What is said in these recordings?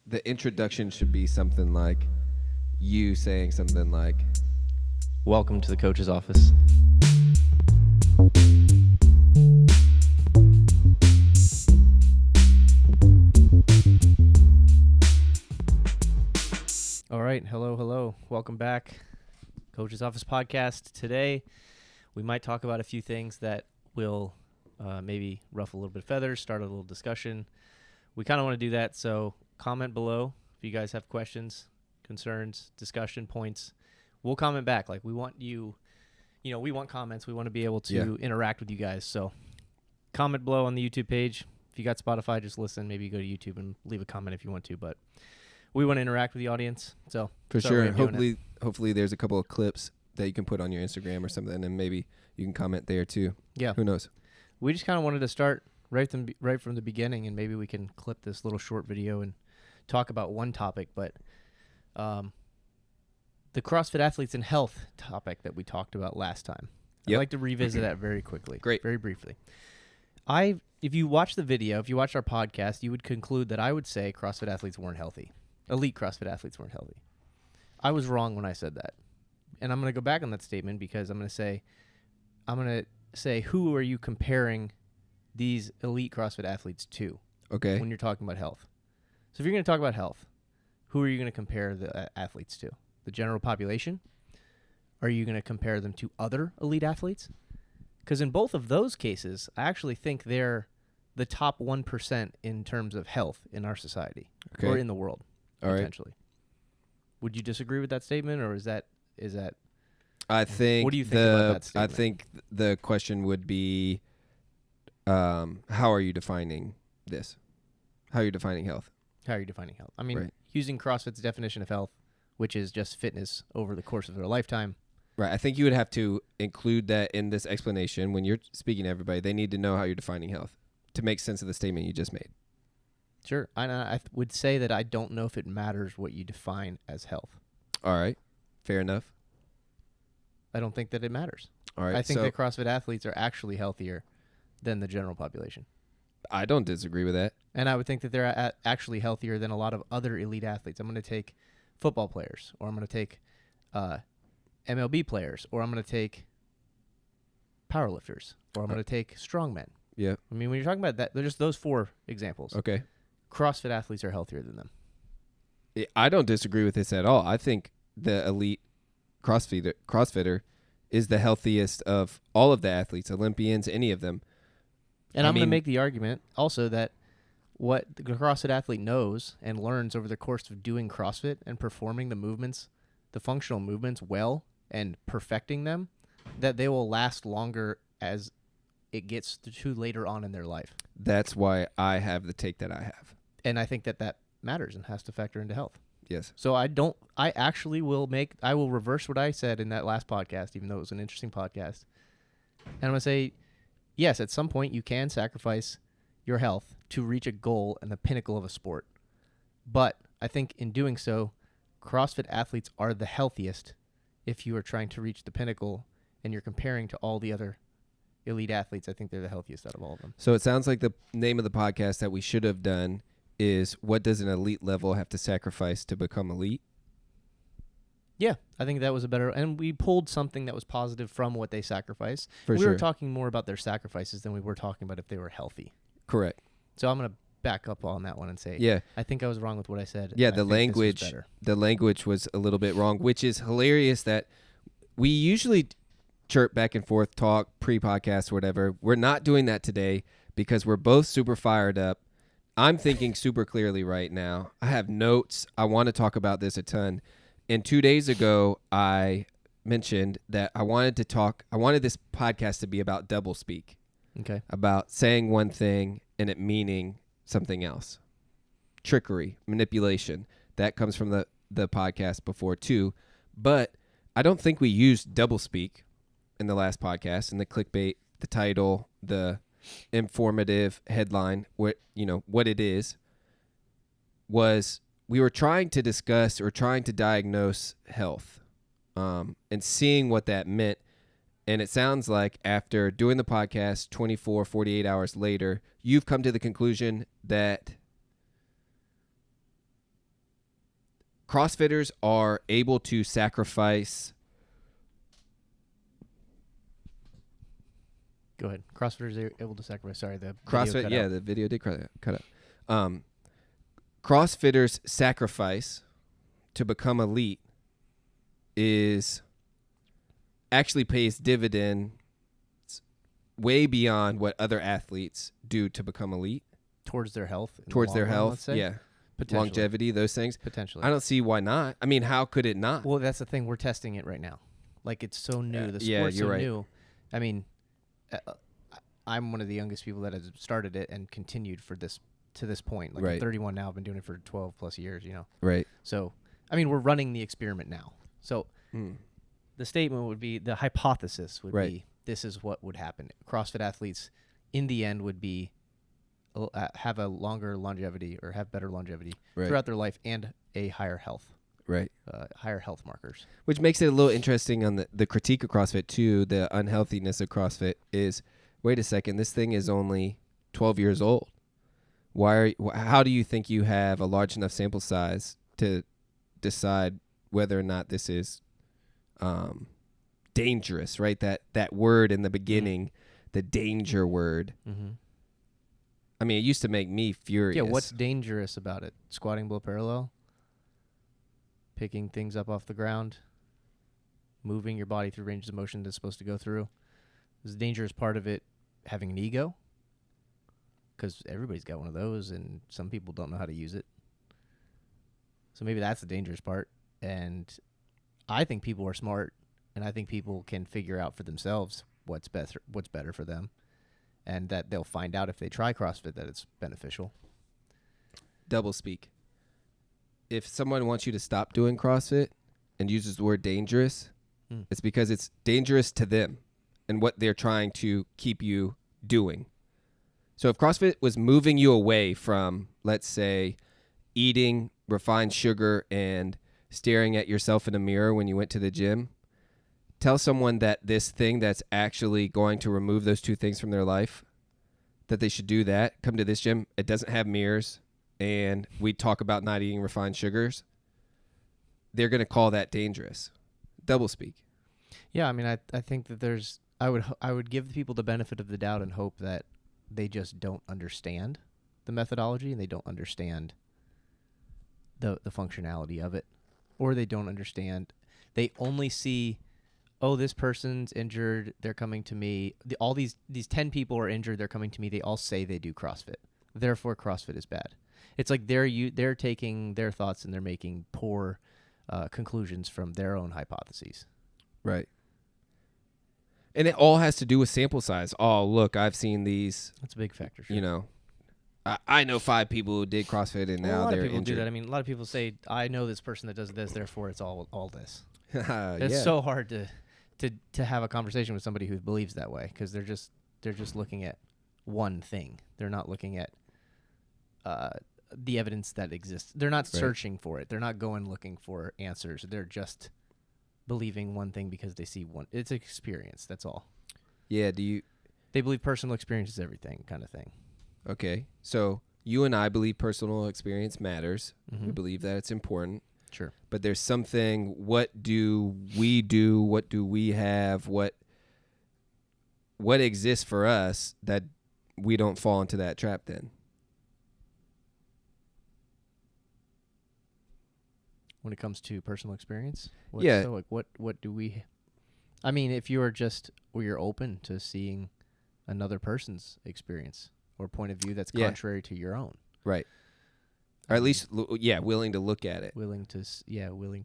the introduction should be something like you saying something like, "Welcome to the coach's office." All right, hello. Welcome back. Coach's Office Podcast. Today, we might talk about a few things that will maybe ruffle a little bit of feathers, start a little discussion. We kind of want to do that, so comment below if you guys have questions, concerns, discussion points. We'll comment back. Like, we want we want comments. We want to be able to interact with you guys. So comment below on the YouTube page. If you got Spotify, just listen. Maybe go to YouTube and leave a comment if you want to, but we want to interact with the audience. So for sure. Hopefully there's a couple of clips that you can put on your Instagram or something, and maybe you can comment there too. Yeah. Who knows? We just kind of wanted to start right from the beginning, and maybe we can clip this little short video and talk about one topic, but the CrossFit athletes and health topic that we talked about last time. I'd like to revisit that very quickly. Great. Very briefly. If you watch the video, if you watch our podcast, you would conclude that I would say CrossFit athletes weren't healthy. Elite CrossFit athletes weren't healthy. I was wrong when I said that. And I'm going to go back on that statement because I'm going to say, who are you comparing these elite CrossFit athletes to? Okay. When you're talking about health. So if you're going to talk about health, who are you going to compare the athletes to? The general population? Are you going to compare them to other elite athletes? Because in both of those cases, I actually think they're the top 1% in terms of health in our society or in the world. Potentially. Right. Would you disagree with that statement, or is that? I think. What do you think about that statement? I think the question would be, how are you defining this? How are you defining health? How are you defining health? I mean, using CrossFit's definition of health, which is just fitness over the course of their lifetime. Right. I think you would have to include that in this explanation when you're speaking to everybody. They need to know how you're defining health to make sense of the statement you just made. Sure. I would say that I don't know if it matters what you define as health. All right. Fair enough. I don't think that it matters. All right. I think that CrossFit athletes are actually healthier than the general population. I don't disagree with that. And I would think that they're actually healthier than a lot of other elite athletes. I'm going to take football players, or I'm going to take MLB players, or I'm going to take powerlifters, or I'm going to take strongmen. Yeah. I mean, when you're talking about that, they're just those four examples. Okay. CrossFit athletes are healthier than them. I don't disagree with this at all. I think the elite CrossFitter is the healthiest of all of the athletes, Olympians, any of them. And I'm going to make the argument also that what the CrossFit athlete knows and learns over the course of doing CrossFit and performing the movements, the functional movements well and perfecting them, that they will last longer as it gets to later on in their life. That's why I have the take that I have. And I think that matters and has to factor into health. Yes. So I will reverse what I said in that last podcast, even though it was an interesting podcast. And I'm going to say, yes, at some point you can sacrifice your health to reach a goal and the pinnacle of a sport. But I think in doing so, CrossFit athletes are the healthiest if you are trying to reach the pinnacle and you're comparing to all the other elite athletes. I think they're the healthiest out of all of them. So it sounds like the name of the podcast that we should have done is, what does an elite level have to sacrifice to become elite? Yeah, I think that was a better, and we pulled something that was positive from what they sacrifice. We were talking more about their sacrifices than we were talking about if they were healthy. Correct. So I'm going to back up on that one and say, I think I was wrong with what I said. Yeah, the language was a little bit wrong, which is hilarious that we usually chirp back and forth, talk pre-podcast, whatever. We're not doing that today because we're both super fired up. I'm thinking super clearly right now. I have notes. I want to talk about this a ton. And 2 days ago, I mentioned that I wanted this podcast to be about doublespeak. Okay. About saying one thing and it meaning something else. Trickery, manipulation. That comes from the podcast before too. But I don't think we used doublespeak in the last podcast, and the clickbait, the title, the informative headline, what it is, was we were trying to discuss or trying to diagnose health, and seeing what that meant. And it sounds like after doing the podcast 24, 48 hours later, you've come to the conclusion that CrossFitters are able to sacrifice. Go ahead. CrossFitters are able to sacrifice. Sorry, the CrossFit. Yeah, the video did cut out. CrossFitters' sacrifice to become elite is actually pays dividends way beyond what other athletes do to become elite. Towards their health. Towards their run, health, let's say? yeah. Potentially. Longevity, those things. Potentially. I don't see why not. I mean, how could it not? Well, that's the thing. We're testing it right now. Like, it's so new. The yeah, sport's you're so right. new. I mean, I'm one of the youngest people that has started it and continued to this point. Like, Right. I'm 31 now. I've been doing it for 12 plus years, Right. So, I mean, we're running the experiment now. So, the statement would be, the hypothesis would Right. be, this is what would happen. CrossFit athletes, in the end, would be have a longer longevity or have better longevity Right. throughout their life and a higher health. Right. Higher health markers. Which makes it a little interesting on the critique of CrossFit too. The unhealthiness of CrossFit is, wait a second, this thing is only 12 years old. How do you think you have a large enough sample size to decide whether or not this is dangerous, right? That word in the beginning, the danger word. Mm-hmm. I mean, it used to make me furious. Yeah, what's dangerous about it? Squatting below parallel? Picking things up off the ground? Moving your body through ranges of motion that's supposed to go through? Is the dangerous part of it having an ego? Because everybody's got one of those, and some people don't know how to use it. So maybe that's the dangerous part. And I think people are smart, and I think people can figure out for themselves what's better for them, and that they'll find out if they try CrossFit that it's beneficial. Double speak. If someone wants you to stop doing CrossFit and uses the word dangerous, it's because it's dangerous to them and what they're trying to keep you doing. So if CrossFit was moving you away from, let's say, eating refined sugar and staring at yourself in a mirror when you went to the gym, tell someone that this thing that's actually going to remove those two things from their life, that they should do that. Come to this gym. It doesn't have mirrors, and we talk about not eating refined sugars. They're going to call that dangerous. Double speak. Yeah, I mean, I think that I would give people the benefit of the doubt and hope that they just don't understand the methodology and they don't understand the functionality of it, or they don't understand. They only see, oh, this person's injured, they're coming to me. All these 10 people are injured, they're coming to me. They all say they do CrossFit. Therefore, CrossFit is bad. It's like they're taking their thoughts and they're making poor conclusions from their own hypotheses. Right. And it all has to do with sample size. Oh, look, I've seen these. That's a big factor. Sure. You know, I know 5 people who did CrossFit and now they're injured. A lot of people do that. I mean, a lot of people say, I know this person that does this, therefore it's all this. Yeah. It's so hard to have a conversation with somebody who believes that way, because they're just looking at one thing. They're not looking at the evidence that exists. They're not searching for it. They're not going looking for answers. They're just believing one thing because they see one. It's an experience. That's all. Yeah. They believe personal experience is everything, kind of thing. Okay. So you and I believe personal experience matters. Mm-hmm. We believe that it's important. Sure. But there's something, what do we do? What do we have? What exists for us that we don't fall into that trap then? When it comes to personal experience? Yeah. So like what do we... I mean, if you're open to seeing another person's experience or point of view that's contrary to your own. Right. Or at least, willing to look at it. Willing to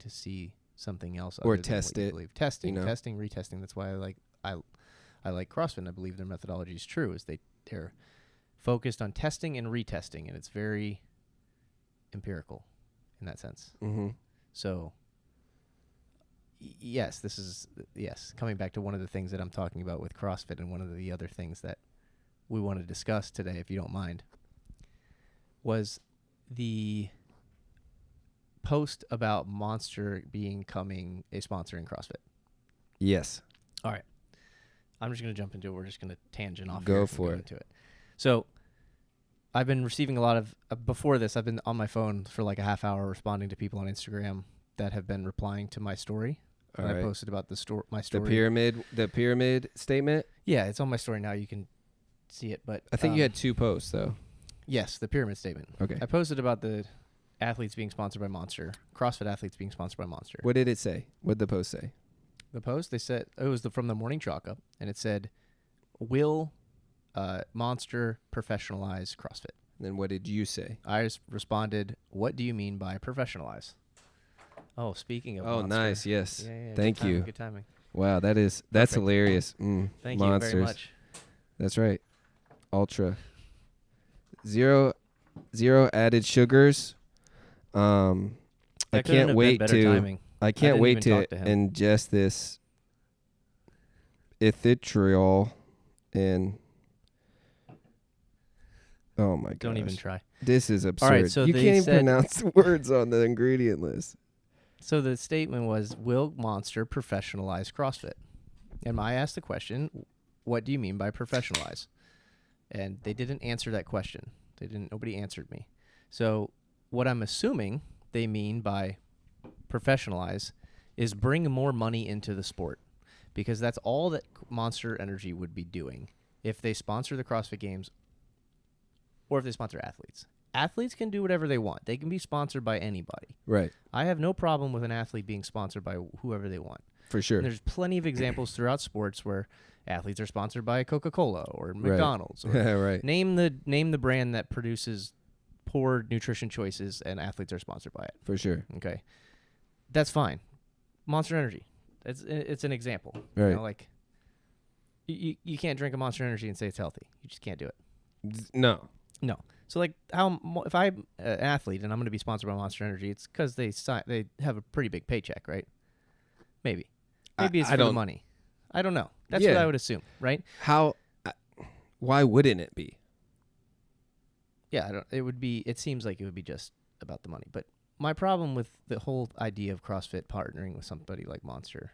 see something else. Or other test than what it. you believe. Testing, you know? testing, retesting. That's why I like CrossFit, and I believe their methodology is true, is they're focused on testing and retesting, and it's very empirical in that sense. Mm-hmm. So, yes, coming back to one of the things that I'm talking about with CrossFit, and one of the other things that we want to discuss today, if you don't mind, was the post about Monster becoming a sponsor in CrossFit. Yes. All right. I'm just going to jump into it. We're just going to tangent off. Go here for it. into it. So, I've been receiving a lot of before this. I've been on my phone for like a half hour responding to people on Instagram that have been replying to my story. All I right. posted about my story. The pyramid statement. Yeah, it's on my story now. You can see it, but I think you had 2 posts though. yes, the pyramid statement. Okay. I posted about the athletes being sponsored by Monster, CrossFit athletes being sponsored by Monster. What did it say? What did the post say? The post, they said, it was from the morning chalk up, and it said, will Monster professionalize CrossFit? Then what did you say? I just responded, what do you mean by professionalize? Oh, speaking of Monster. Nice. Yes. Yeah, Thank you. Good timing. Wow, that's Perfect. hilarious. Thank Monsters. you very much. That's right. Ultra. Zero added sugars. I That couldn't can't have wait been better to timing. I can't didn't wait even to talk to him. ingest this erythritol and oh my god. Don't even try. This is absurd. All right, so you they can't even said- pronounce the words on the ingredient list. So the statement was, will Monster professionalize CrossFit? And I asked the question, what do you mean by professionalize? And they didn't answer that question. Nobody answered me. So what I'm assuming they mean by professionalize is bring more money into the sport, because that's all that Monster Energy would be doing if they sponsor the CrossFit Games or if they sponsor athletes. Athletes can do whatever they want. They can be sponsored by anybody. Right. I have no problem with an athlete being sponsored by whoever they want. For sure. And there's plenty of examples throughout sports where athletes are sponsored by Coca-Cola or McDonald's. Or right. name the brand that produces poor nutrition choices and athletes are sponsored by it. For sure. Okay. That's fine. Monster Energy. It's an example. Right. You know, like you can't drink a Monster Energy and say it's healthy. You just can't do it. No. No. So like if I'm an athlete and I'm going to be sponsored by Monster Energy, it's because they have a pretty big paycheck, right? Maybe it's for the money. I don't know. That's what I would assume, right? Why wouldn't it be? Yeah, it seems like it would be just about the money. But my problem with the whole idea of CrossFit partnering with somebody like Monster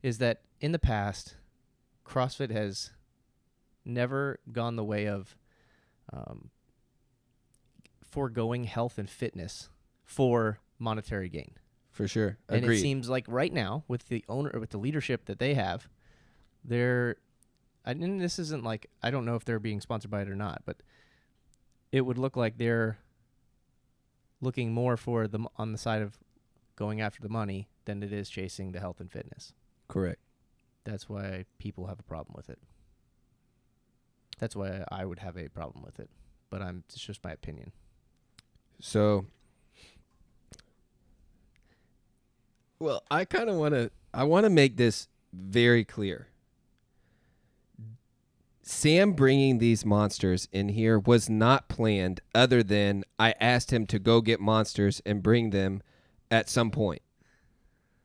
is that in the past, CrossFit has never gone the way of foregoing health and fitness for monetary gain. For sure. And Agreed. it seems like right now, with the owner, with the leadership that they have, and this isn't like, I don't know if they're being sponsored by it or not, but it would look like they're looking more for on the side of going after the money than it is chasing the health and fitness. Correct. That's why people have a problem with it. That's why I would have a problem with it. But it's just my opinion. So, well, I want to make this very clear. Sam bringing these monsters in here was not planned, other than I asked him to go get monsters and bring them at some point,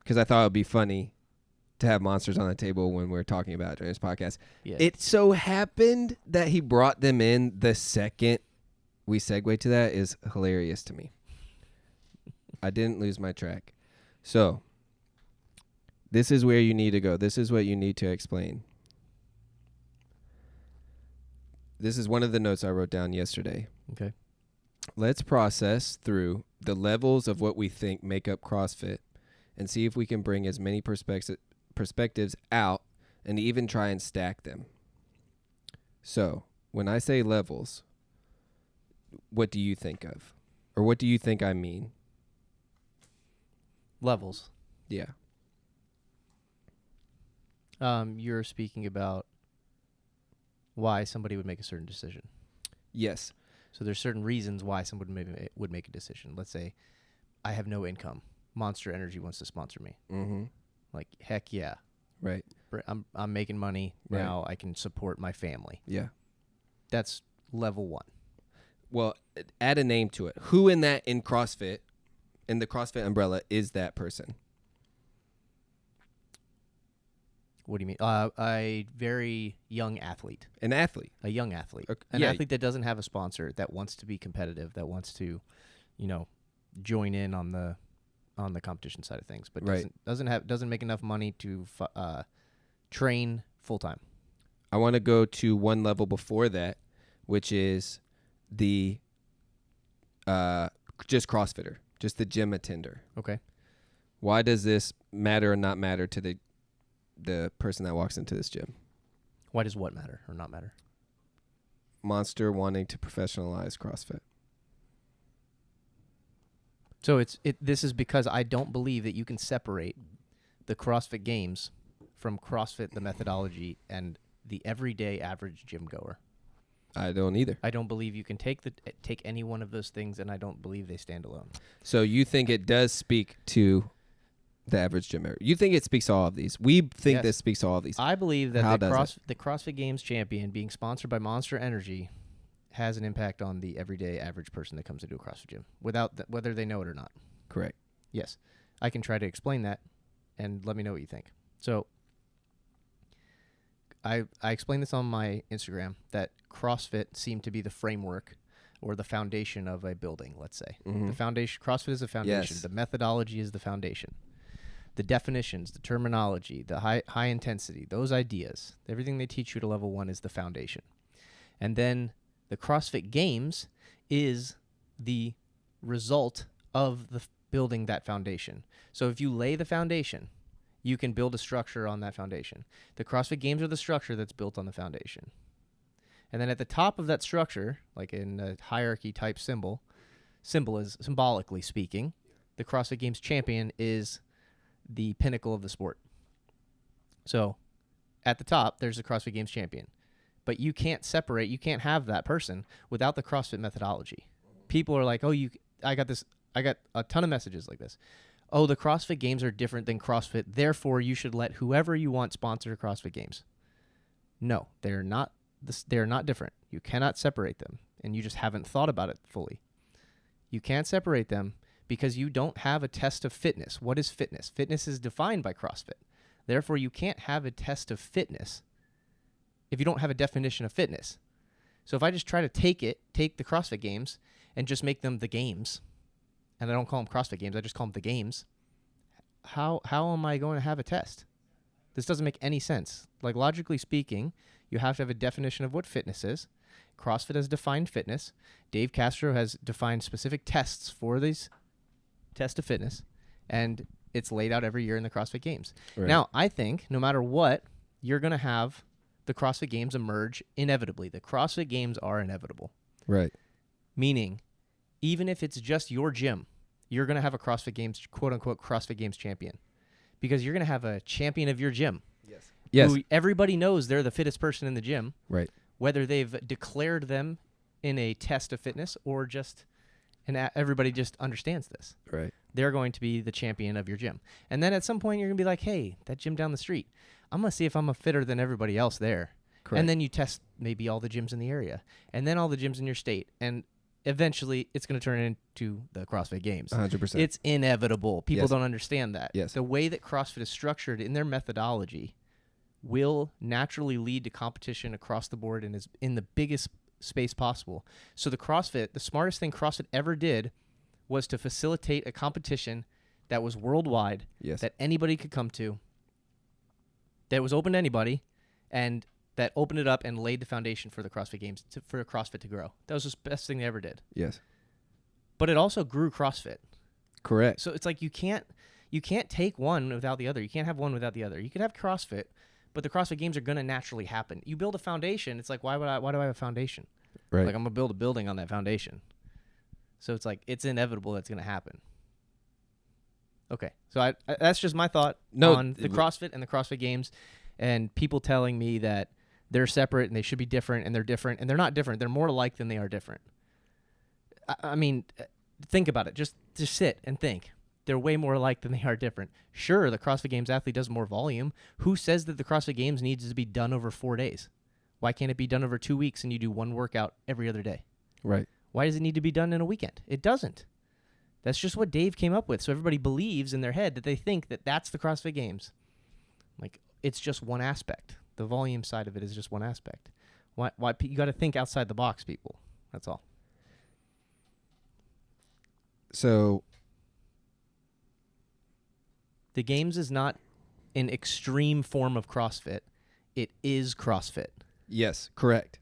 because I thought it would be funny to have monsters on the table when we're talking about it during this podcast. Yeah. It so happened that he brought them in the second we segue to that is hilarious to me. I didn't lose my track. So, this is where you need to go. This is what you need to explain. This is one of the notes I wrote down yesterday. Okay. Let's process through the levels of what we think make up CrossFit and see if we can bring as many perspectives out and even try and stack them. So, when I say levels, what do you think of? Or what do you think I mean? Levels. Yeah. You're speaking about why somebody would make a certain decision. Yes. So there's certain reasons why someone would make a decision. Let's say I have no income. Monster Energy wants to sponsor me. Mm-hmm. Like, heck yeah. Right. I'm making money. Right. Now I can support my family. Yeah. That's level one. Well, add a name to it. Who in CrossFit, in the CrossFit umbrella, is that person? What do you mean? A very young athlete. An athlete. A young athlete. Okay. An Yeah. athlete that doesn't have a sponsor, that wants to be competitive, that wants to, join in on the competition side of things, but Right. doesn't make enough money to train full time. I want to go to one level before that, which is the just CrossFitter, just the gym attender. Okay. Why does this matter or not matter to the person that walks into this gym? Why does what matter or not matter? Monster wanting to professionalize CrossFit. So this is because I don't believe that you can separate the CrossFit Games from CrossFit, the methodology, and the everyday average gym goer. I don't either. I don't believe you can take any one of those things, and I don't believe they stand alone. So you think it does speak to the average gymmer? You think it speaks to all of these? We think Yes. this speaks to all of these. I believe that How the does CrossFit Games champion being sponsored by Monster Energy has an impact on the everyday average person that comes into a CrossFit gym, whether they know it or not. Correct. Yes. I can try to explain that, and let me know what you think. So I explained this on my Instagram, that CrossFit seemed to be the framework or the foundation of a building, let's say. Mhm. The foundation, CrossFit is the foundation. Yes. The methodology is the foundation. The definitions, the terminology, the high intensity, those ideas, everything they teach you to level 1 is the foundation. And then the CrossFit Games is the result of building that foundation. So if you lay the foundation, you can build a structure on that foundation. The CrossFit Games are the structure that's built on the foundation. And then at the top of that structure, like in a hierarchy type symbolically speaking, the CrossFit Games champion is the pinnacle of the sport. So at the top, there's the CrossFit Games champion. But you can't have that person without the CrossFit methodology. People are like, I got a ton of messages like this. Oh, the CrossFit Games are different than CrossFit, therefore you should let whoever you want sponsor CrossFit Games. No, they're not different. You cannot separate them, and you just haven't thought about it fully. You can't separate them because you don't have a test of fitness. What is fitness? Fitness is defined by CrossFit. Therefore, you can't have a test of fitness if you don't have a definition of fitness. So if I just try to take the CrossFit Games and just make them the games, and I don't call them CrossFit Games, I just call them the games, how am I going to have a test? This doesn't make any sense. Like, logically speaking, you have to have a definition of what fitness is. CrossFit has defined fitness. Dave Castro has defined specific tests for these tests of fitness, and it's laid out every year in the CrossFit Games. Right. Now, I think no matter what, you're going to have the CrossFit Games emerge inevitably. The CrossFit Games are inevitable. Right. Meaning, even if it's just your gym, you're going to have a CrossFit Games, quote-unquote, CrossFit Games champion. Because you're going to have a champion of your gym. Yes. Who everybody knows they're the fittest person in the gym. Right. Whether they've declared them in a test of fitness or just, and everybody just understands this. Right. They're going to be the champion of your gym. And then at some point, you're going to be like, hey, that gym down the street, I'm going to see if I'm a fitter than everybody else there. Correct. And then you test maybe all the gyms in the area. And then all the gyms in your state. And eventually, it's going to turn into the CrossFit Games. 100%. It's inevitable. People Yes. don't understand that. Yes. The way that CrossFit is structured in their methodology will naturally lead to competition across the board and is in the biggest space possible. So the smartest thing CrossFit ever did was to facilitate a competition that was worldwide, Yes. that anybody could come to, that was open to anybody, and that opened it up and laid the foundation for the CrossFit Games, for CrossFit to grow. That was the best thing they ever did. Yes. But it also grew CrossFit. Correct. So it's like you can't take one without the other. You can't have one without the other. You could have CrossFit, but the CrossFit Games are going to naturally happen. You build a foundation. It's like, why do I have a foundation? Right. Like, I'm going to build a building on that foundation. So it's like, it's inevitable that's going to happen. Okay. So that's just my thought on the CrossFit and the CrossFit Games, and people telling me that they're separate and they should be different, and they're different, and they're not different. They're more alike than they are different. I mean, think about it. Just sit and think. They're way more alike than they are different. Sure, the CrossFit Games athlete does more volume. Who says that the CrossFit Games needs to be done over 4 days? Why can't it be done over 2 weeks and you do one workout every other day? Right. Why does it need to be done in a weekend? It doesn't. That's just what Dave came up with. So everybody believes in their head that they think that that's the CrossFit Games. Like, it's just one aspect. The volume side of it is just one aspect. Why you got to think outside the box, people. That's all. So The Games is not an extreme form of CrossFit. It is CrossFit. yes, correct.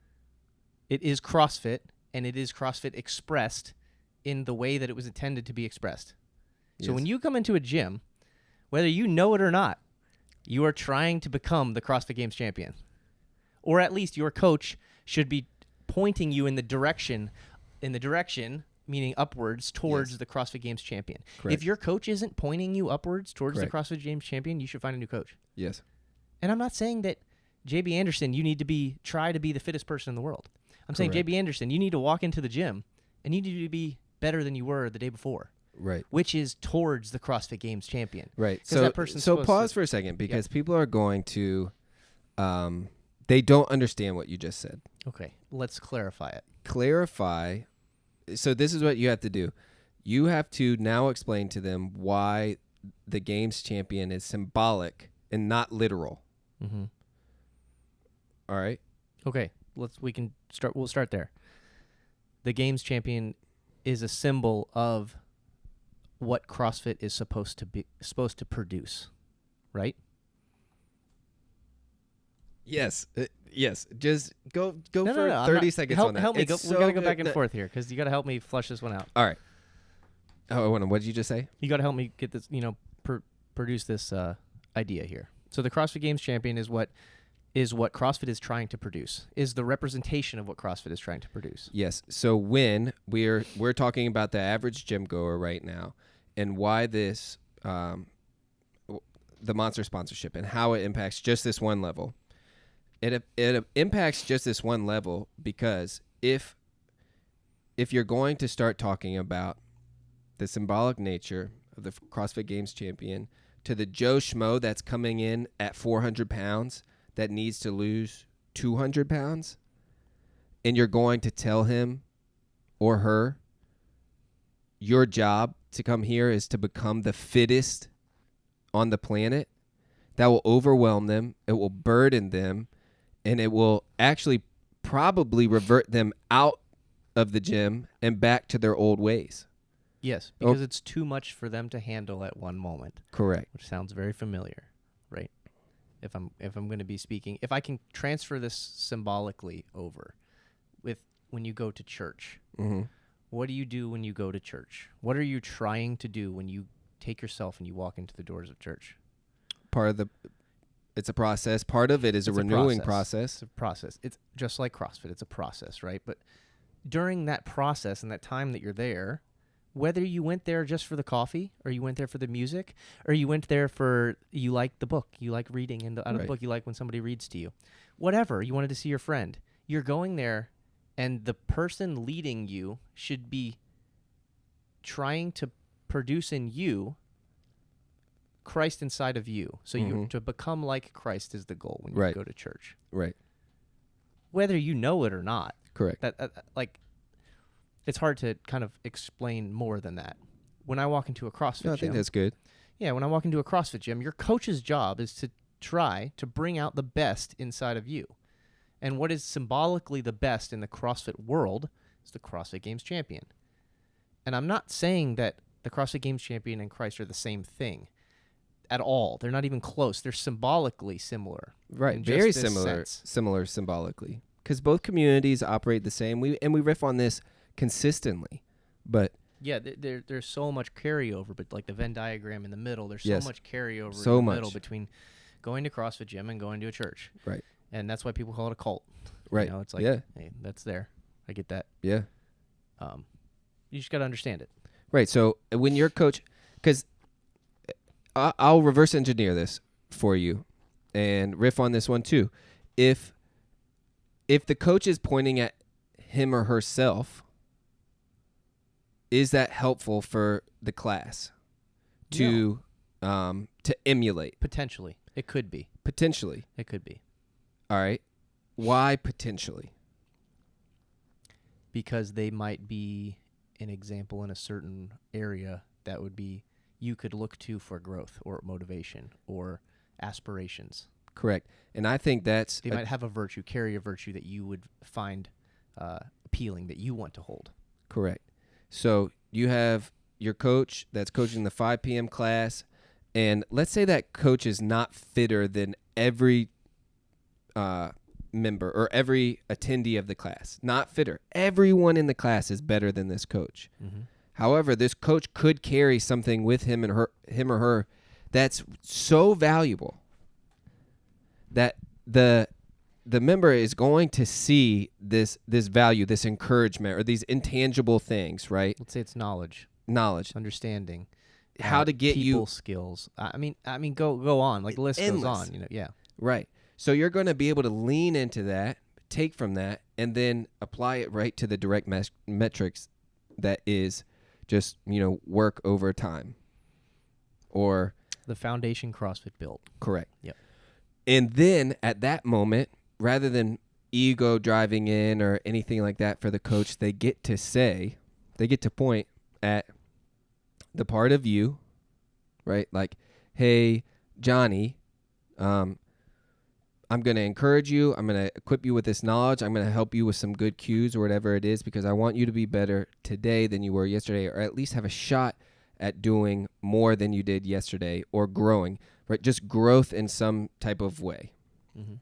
It is CrossFit, and it is CrossFit expressed in the way that it was intended to be expressed. So Yes. when you come into a gym, whether you know it or not, you are trying to become the CrossFit Games champion. Or at least your coach should be pointing you in the direction, meaning upwards, towards Yes. the CrossFit Games champion. Correct. If your coach isn't pointing you upwards towards Correct. the CrossFit Games champion, you should find a new coach. Yes. And I'm not saying that JB Anderson, you need to try to be the fittest person in the world. I'm saying Correct. JB Anderson, you need to walk into the gym and you need to be better than you were the day before, Right. which is towards the CrossFit Games champion. Right. 'Cause that person's So supposed pause to- for a second because people are going to, they don't understand what you just said. Okay, let's clarify it. Clarify. So this is what you have to do. You have to now explain to them why the games champion is symbolic and not literal. Mm-hmm. All right. Okay, we'll start there. The Games champion is a symbol of what CrossFit is supposed to produce, right? Yes. Yes. Just go No, for I'm 30 not- seconds help, on that. Help me. It's We got to go so back good. and forth here because you got to help me flush this one out. All right. Oh, what did you just say? You got to help me get this, produce this idea here. So the CrossFit Games champion is what CrossFit is trying to produce, is the representation of what CrossFit is trying to produce. Yes. So when we're talking about the average gym goer right now and why this the Monster sponsorship and how it impacts just this one level. It impacts just this one level because if you're going to start talking about the symbolic nature of the CrossFit Games champion to the Joe Schmo that's coming in at 400 pounds that needs to lose 200 pounds, and you're going to tell him or her your job to come here is to become the fittest on the planet, that will overwhelm them, it will burden them, and it will actually probably revert them out of the gym and back to their old ways. Yes, because it's too much for them to handle at one moment. Correct. Which sounds very familiar, right? If I'm going to be speaking, if I can transfer this symbolically over with when you go to church. Mm-hmm. What do you do when you go to church? What are you trying to do when you take yourself and you walk into the doors of church? It's a process. Part of it is a renewing process. It's a process. It's just like CrossFit. It's a process, right? But during that process and that time that you're there, whether you went there just for the coffee or you went there for the music or you went there for you like the book, you like reading out of the book, you like when somebody reads to you, whatever, you wanted to see your friend, you're going there and the person leading you should be trying to produce in you Christ inside of you. So you to become like Christ is the goal when you go to church. Right. Whether you know it or not. Correct. That it's hard to kind of explain more than that. When I walk into a CrossFit gym. I think that's good. Yeah, when I walk into a CrossFit gym, your coach's job is to try to bring out the best inside of you. And what is symbolically the best in the CrossFit world is the CrossFit Games champion. And I'm not saying that the CrossFit Games champion and Christ are the same thing at all. They're not even close. They're symbolically similar. Right. Very similar symbolically. Because both communities operate the same. We riff on this consistently. But yeah, there's so much carryover, but like the Venn diagram in the middle, there's yes, so much carryover so in the much. middle between going to CrossFit Gym and going to a church. Right. And that's why people call it a cult. Right. You know, it's like, hey, that's there. I get that. Yeah. You just got to understand it. Right. So when your coach, because I'll reverse engineer this for you and riff on this one too. If the coach is pointing at him or herself, is that helpful for the class to emulate? Potentially. It could be. Potentially. It could be. All right. Why potentially? Because they might be an example in a certain area that would be you could look to for growth or motivation or aspirations. Correct. And I think they might have a virtue, carry a virtue that you would find appealing, that you want to hold. Correct. So you have your coach that's coaching the 5 p.m. class, and let's say that coach is not fitter than every member or every attendee of the class, not fitter. Everyone in the class is better than this coach. Mm-hmm. However, this coach could carry something with him or her that's so valuable that the member is going to see this value, this encouragement, or these intangible things, right? Let's say it's knowledge, understanding, how to get people skills. I mean, go on. Like the list endless. goes on. Yeah. Right. So you're going to be able to lean into that, take from that, and then apply it right to the direct metrics that is just, work over time. Or the foundation CrossFit built. Correct. Yep. And then at that moment, rather than ego driving in or anything like that for the coach, they get to point at the part of you, right? Like, hey, Johnny, I'm going to encourage you. I'm going to equip you with this knowledge. I'm going to help you with some good cues or whatever it is, because I want you to be better today than you were yesterday, or at least have a shot at doing more than you did yesterday, or growing, right? Just growth in some type of way. Mm-hmm.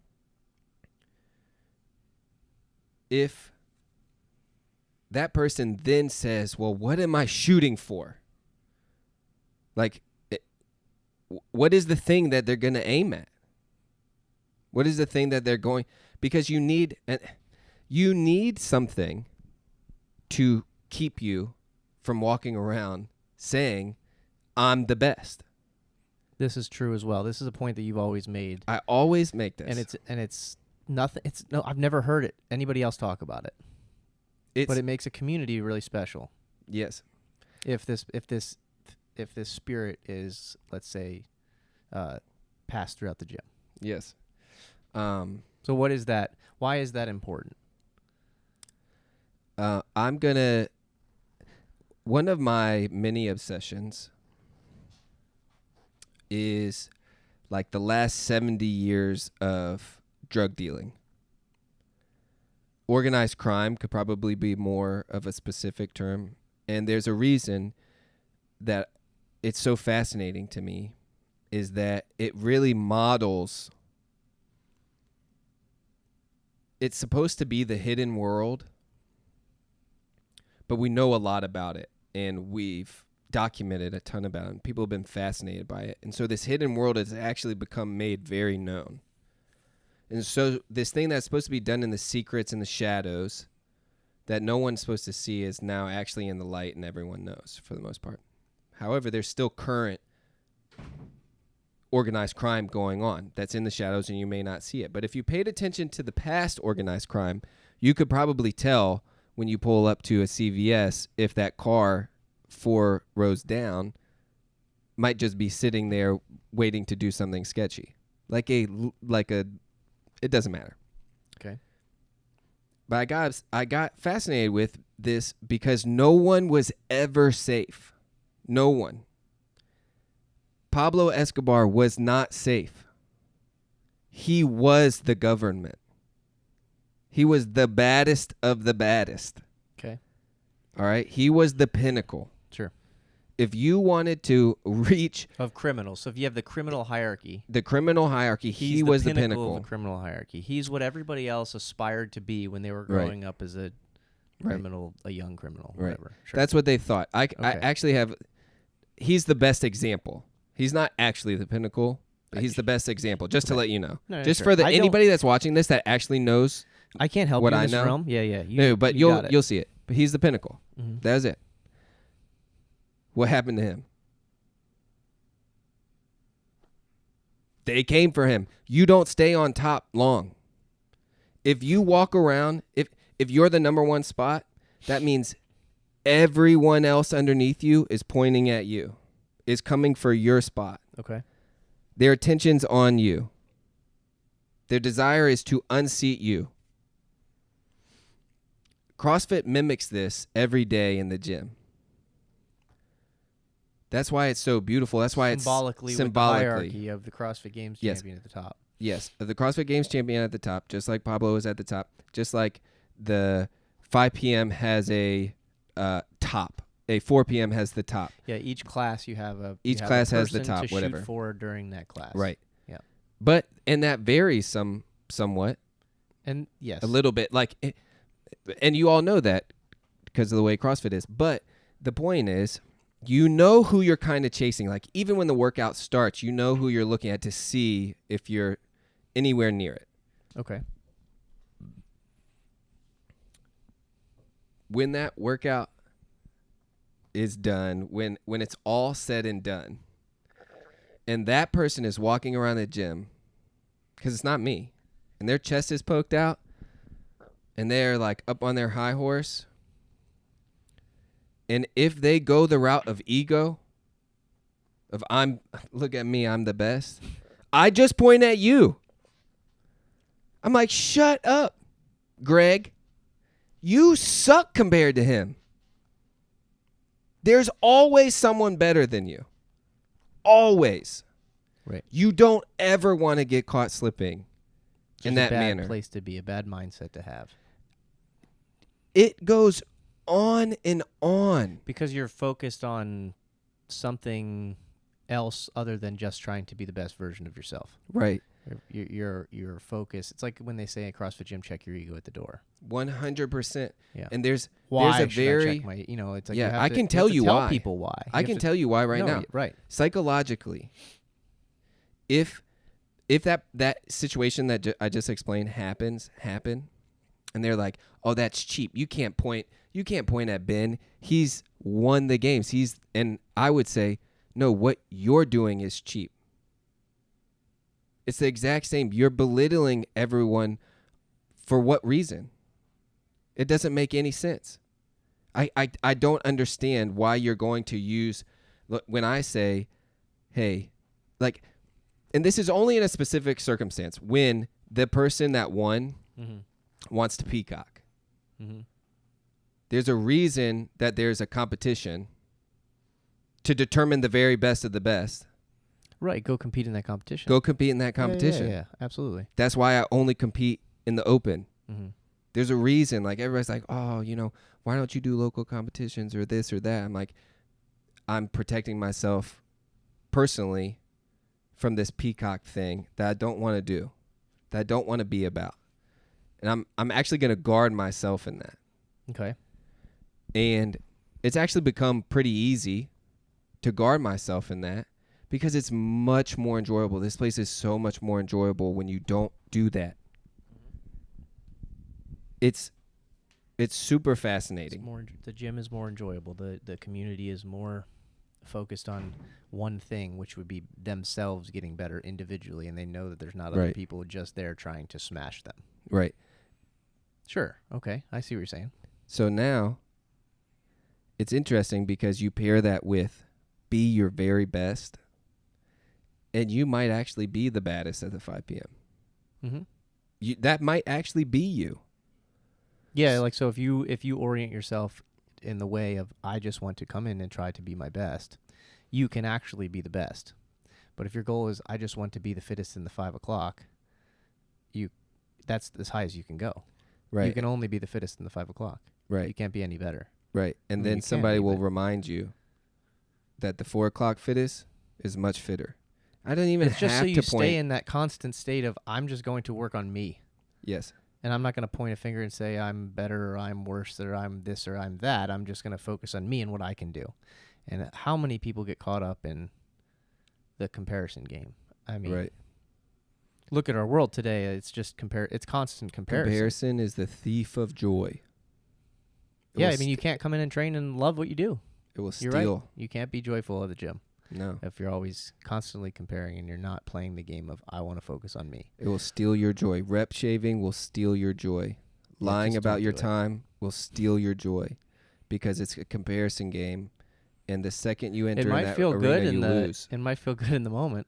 If that person then says, well, what am I shooting for? Like, what is the thing that they're going to aim at? What is the thing that they're going? Because you need something to keep you from walking around saying, I'm the best. This is true as well. This is a point that you've always made. I always make this. And it's nothing. I've never heard anybody else talk about it. But it makes a community really special. Yes. If this spirit is, let's say, passed throughout the gym. Yes. So what is that? Why is that important? One of my many obsessions is like the last 70 years of drug dealing. Organized crime could probably be more of a specific term. And there's a reason that it's so fascinating to me, is that it really models. It's supposed to be the hidden world, but we know a lot about it, and we've documented a ton about it, and people have been fascinated by it. And so this hidden world has actually become made very known. And so this thing that's supposed to be done in the secrets and the shadows that no one's supposed to see is now actually in the light, and everyone knows for the most part. However, there's still current organized crime going on that's in the shadows, and you may not see it. But if you paid attention to the past organized crime, you could probably tell when you pull up to a CVS if that car 4 rows down might just be sitting there waiting to do something sketchy. It doesn't matter. Okay. But I got fascinated with this because no one was ever safe. No one. Pablo Escobar was not safe. He was the government. He was the baddest of the baddest. Okay. All right? He was the pinnacle. Sure. If you wanted to reach... Of criminals. So if you have the criminal hierarchy... he was the pinnacle. Of the criminal hierarchy. He's what everybody else aspired to be when they were growing up as a criminal, a young criminal, whatever. Sure. That's what they thought. I actually have... He's the best example. He's not actually the pinnacle, but he's the best example, just to let you know. No, just for anybody that's watching this that actually knows I can't help what you in I this know. realm. Yeah. You'll see it. But he's the pinnacle. Mm-hmm. That's it. What happened to him? They came for him. You don't stay on top long. If you walk around, if you're the number one spot, that means everyone else underneath you is pointing at you, is coming for your spot. Okay. Their attention's on you. Their desire is to unseat you. CrossFit mimics this every day in the gym. That's why it's so beautiful. That's why it's symbolically with the hierarchy of the CrossFit Games champion at the top. Yes, the CrossFit Games champion at the top, just like Pablo is at the top, just like the 5 p.m. has a top. A 4 p.m. has the top. Yeah, each class you have a each class has the top, to whatever. Shoot for during that class. Right. Yeah. And that varies somewhat. And yes, a little bit. And you all know that because of the way CrossFit is. But the point is, you know who you're kind of chasing. Like, even when the workout starts, you know who you're looking at to see if you're anywhere near it. Okay. When that workout is done, when it's all said and done, and that person is walking around the gym, because it's not me, and their chest is poked out, and they're like up on their high horse, and if they go the route of ego, of look at me, I'm the best, I just point at you. I'm like, shut up, Greg. You suck compared to him. There's always someone better than you. Always. Right. You don't ever want to get caught slipping in that manner. It's a bad place to be, a bad mindset to have. It goes on and on. Because you're focused on something else other than just trying to be the best version of yourself. Right. Your focus. It's like when they say at CrossFit Gym, check your ego at the door. 100%. Yeah. And there's Why a very I check my, it's like I can tell you why. Tell people why. I can tell you why right now. Right. Psychologically, if that situation that I just explained happen, and they're like, "Oh, that's cheap. You can't point at Ben. He's won the games. And I would say, "No, what you're doing is cheap." It's the exact same. You're belittling everyone for what reason? It doesn't make any sense. I don't understand why you're going to use, when I say, hey, like, and this is only in a specific circumstance, when the person that won wants to peacock. Mm-hmm. There's a reason that there's a competition to determine the very best of the best. Right, go compete in that competition. Go compete in that competition. Yeah, absolutely. That's why I only compete in the open. Mm-hmm. There's a reason. Like, everybody's like, oh, why don't you do local competitions or this or that? I'm like, I'm protecting myself personally from this peacock thing that I don't want to do, that I don't want to be about. And I'm actually going to guard myself in that. Okay. And it's actually become pretty easy to guard myself in that because it's much more enjoyable. This place is so much more enjoyable when you don't do that. It's super fascinating. The gym is more enjoyable. The community is more focused on one thing, which would be themselves getting better individually, and they know that there's not other people just there trying to smash them. Right. Sure. Okay. I see what you're saying. So now it's interesting because you pair that with be your very best, and you might actually be the baddest at the 5 p.m. Mm-hmm. That might actually be you. Yeah, like, so if you orient yourself in the way of, I just want to come in and try to be my best, you can actually be the best. But if your goal is, I just want to be the fittest in the 5 o'clock, that's as high as you can go. Right. You can only be the fittest in the 5 o'clock. Right. You can't be any better. Right. And then somebody will remind you that the 4 o'clock fittest is much fitter. I don't even have to point. It's just so you stay in that constant state of, I'm just going to work on me. Yes. And I'm not going to point a finger and say I'm better or I'm worse or I'm this or I'm that. I'm just going to focus on me and what I can do. And how many people get caught up in the comparison game? I mean, look at our world today. It's just it's constant comparison. Comparison is the thief of joy. I mean, you can't come in and train and love what you do. It will steal. You're right. You can't be joyful at the gym. No. If you're always constantly comparing and you're not playing the game of, I want to focus on me. It will steal your joy. Rep shaving will steal your joy. Lying about your time will steal your joy because it's a comparison game. And the second you enter that arena, you lose. It might feel good in the moment.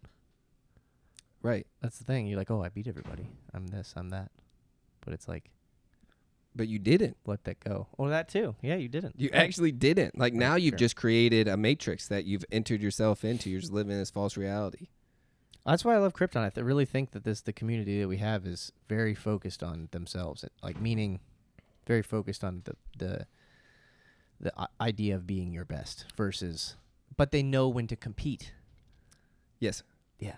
Right. That's the thing. You're like, oh, I beat everybody. I'm this, I'm that. But it's like, but you didn't. Let that go. Oh, that too. Yeah, you didn't. You actually didn't. Like, now you've just created a matrix that you've entered yourself into. You're just living in this false reality. That's why I love Krypton. I really think that the community that we have is very focused on themselves. Like, meaning very focused on the idea of being your best versus, but they know when to compete. Yes. Yeah.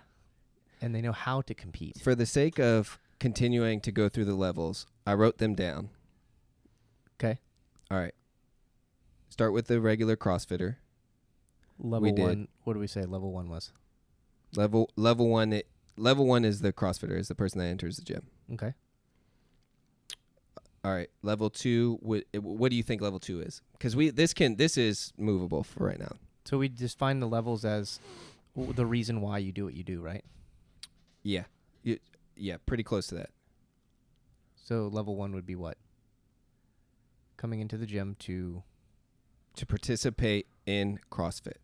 And they know how to compete. For the sake of continuing to go through the levels. I wrote them down. Okay. All right. Start with the regular CrossFitter. Level 1. What do we say level 1 was? Level 1. Level 1 is the CrossFitter, is the person that enters the gym. Okay. All right. Level 2. What do you think level 2 is? Because this is movable for right now. So we define the levels as the reason why you do what you do, right? Yeah. Yeah. Pretty close to that. So level 1 would be what? Coming into the gym to participate in CrossFit.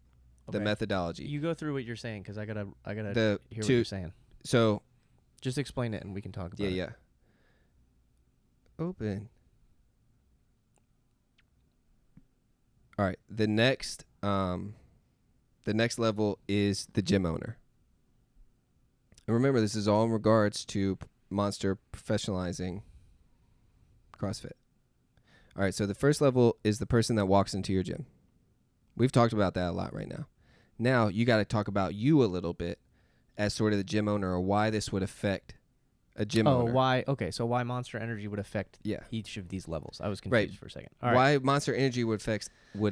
The methodology. You go through what you're saying because I gotta hear what you're saying. So, just explain it and we can talk about it. Yeah. Open. All right. The next level is the gym owner. And remember, this is all in regards to Monster professionalizing CrossFit. All right. So the first level is the person that walks into your gym. We've talked about that a lot right now. Now you got to talk about you a little bit as sort of the gym owner, or why this would affect a gym owner. Why? Okay, so why Monster Energy would affect each of these levels? I was confused for a second. All right. Why Monster Energy would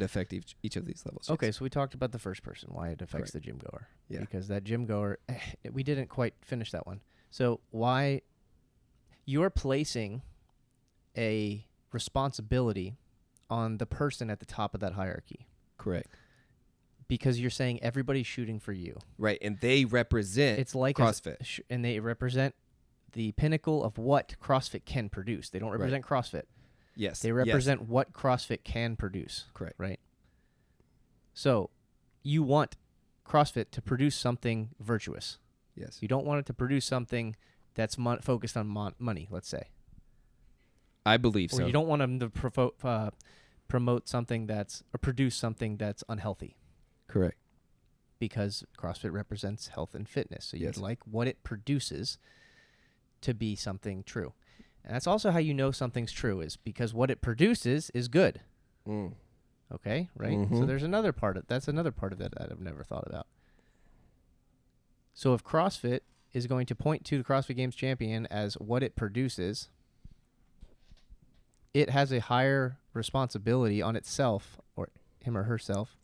affect each of these levels. Okay, so we talked about the first person, why it affects the gym goer. Yeah. Because that gym goer, we didn't quite finish that one. So why you're placing a responsibility on the person at the top of that hierarchy. Correct. Because you're saying everybody's shooting for you. Right, and they represent CrossFit. And they represent the pinnacle of what CrossFit can produce. They don't represent CrossFit. Yes. They represent what CrossFit can produce. Correct. Right? So you want CrossFit to produce something virtuous. Yes. You don't want it to produce something that's focused on money, let's say. I believe so. Or you don't want them to promote something or produce something that's unhealthy. Correct. Because CrossFit represents health and fitness. So you'd like what it produces to be something true. And that's also how you know something's true, is because what it produces is good. Mm. Okay, right? Mm-hmm. So there's another part of that I've never thought about. So if CrossFit is going to point to the CrossFit Games champion as what it produces, it has a higher responsibility on itself, or him or herself,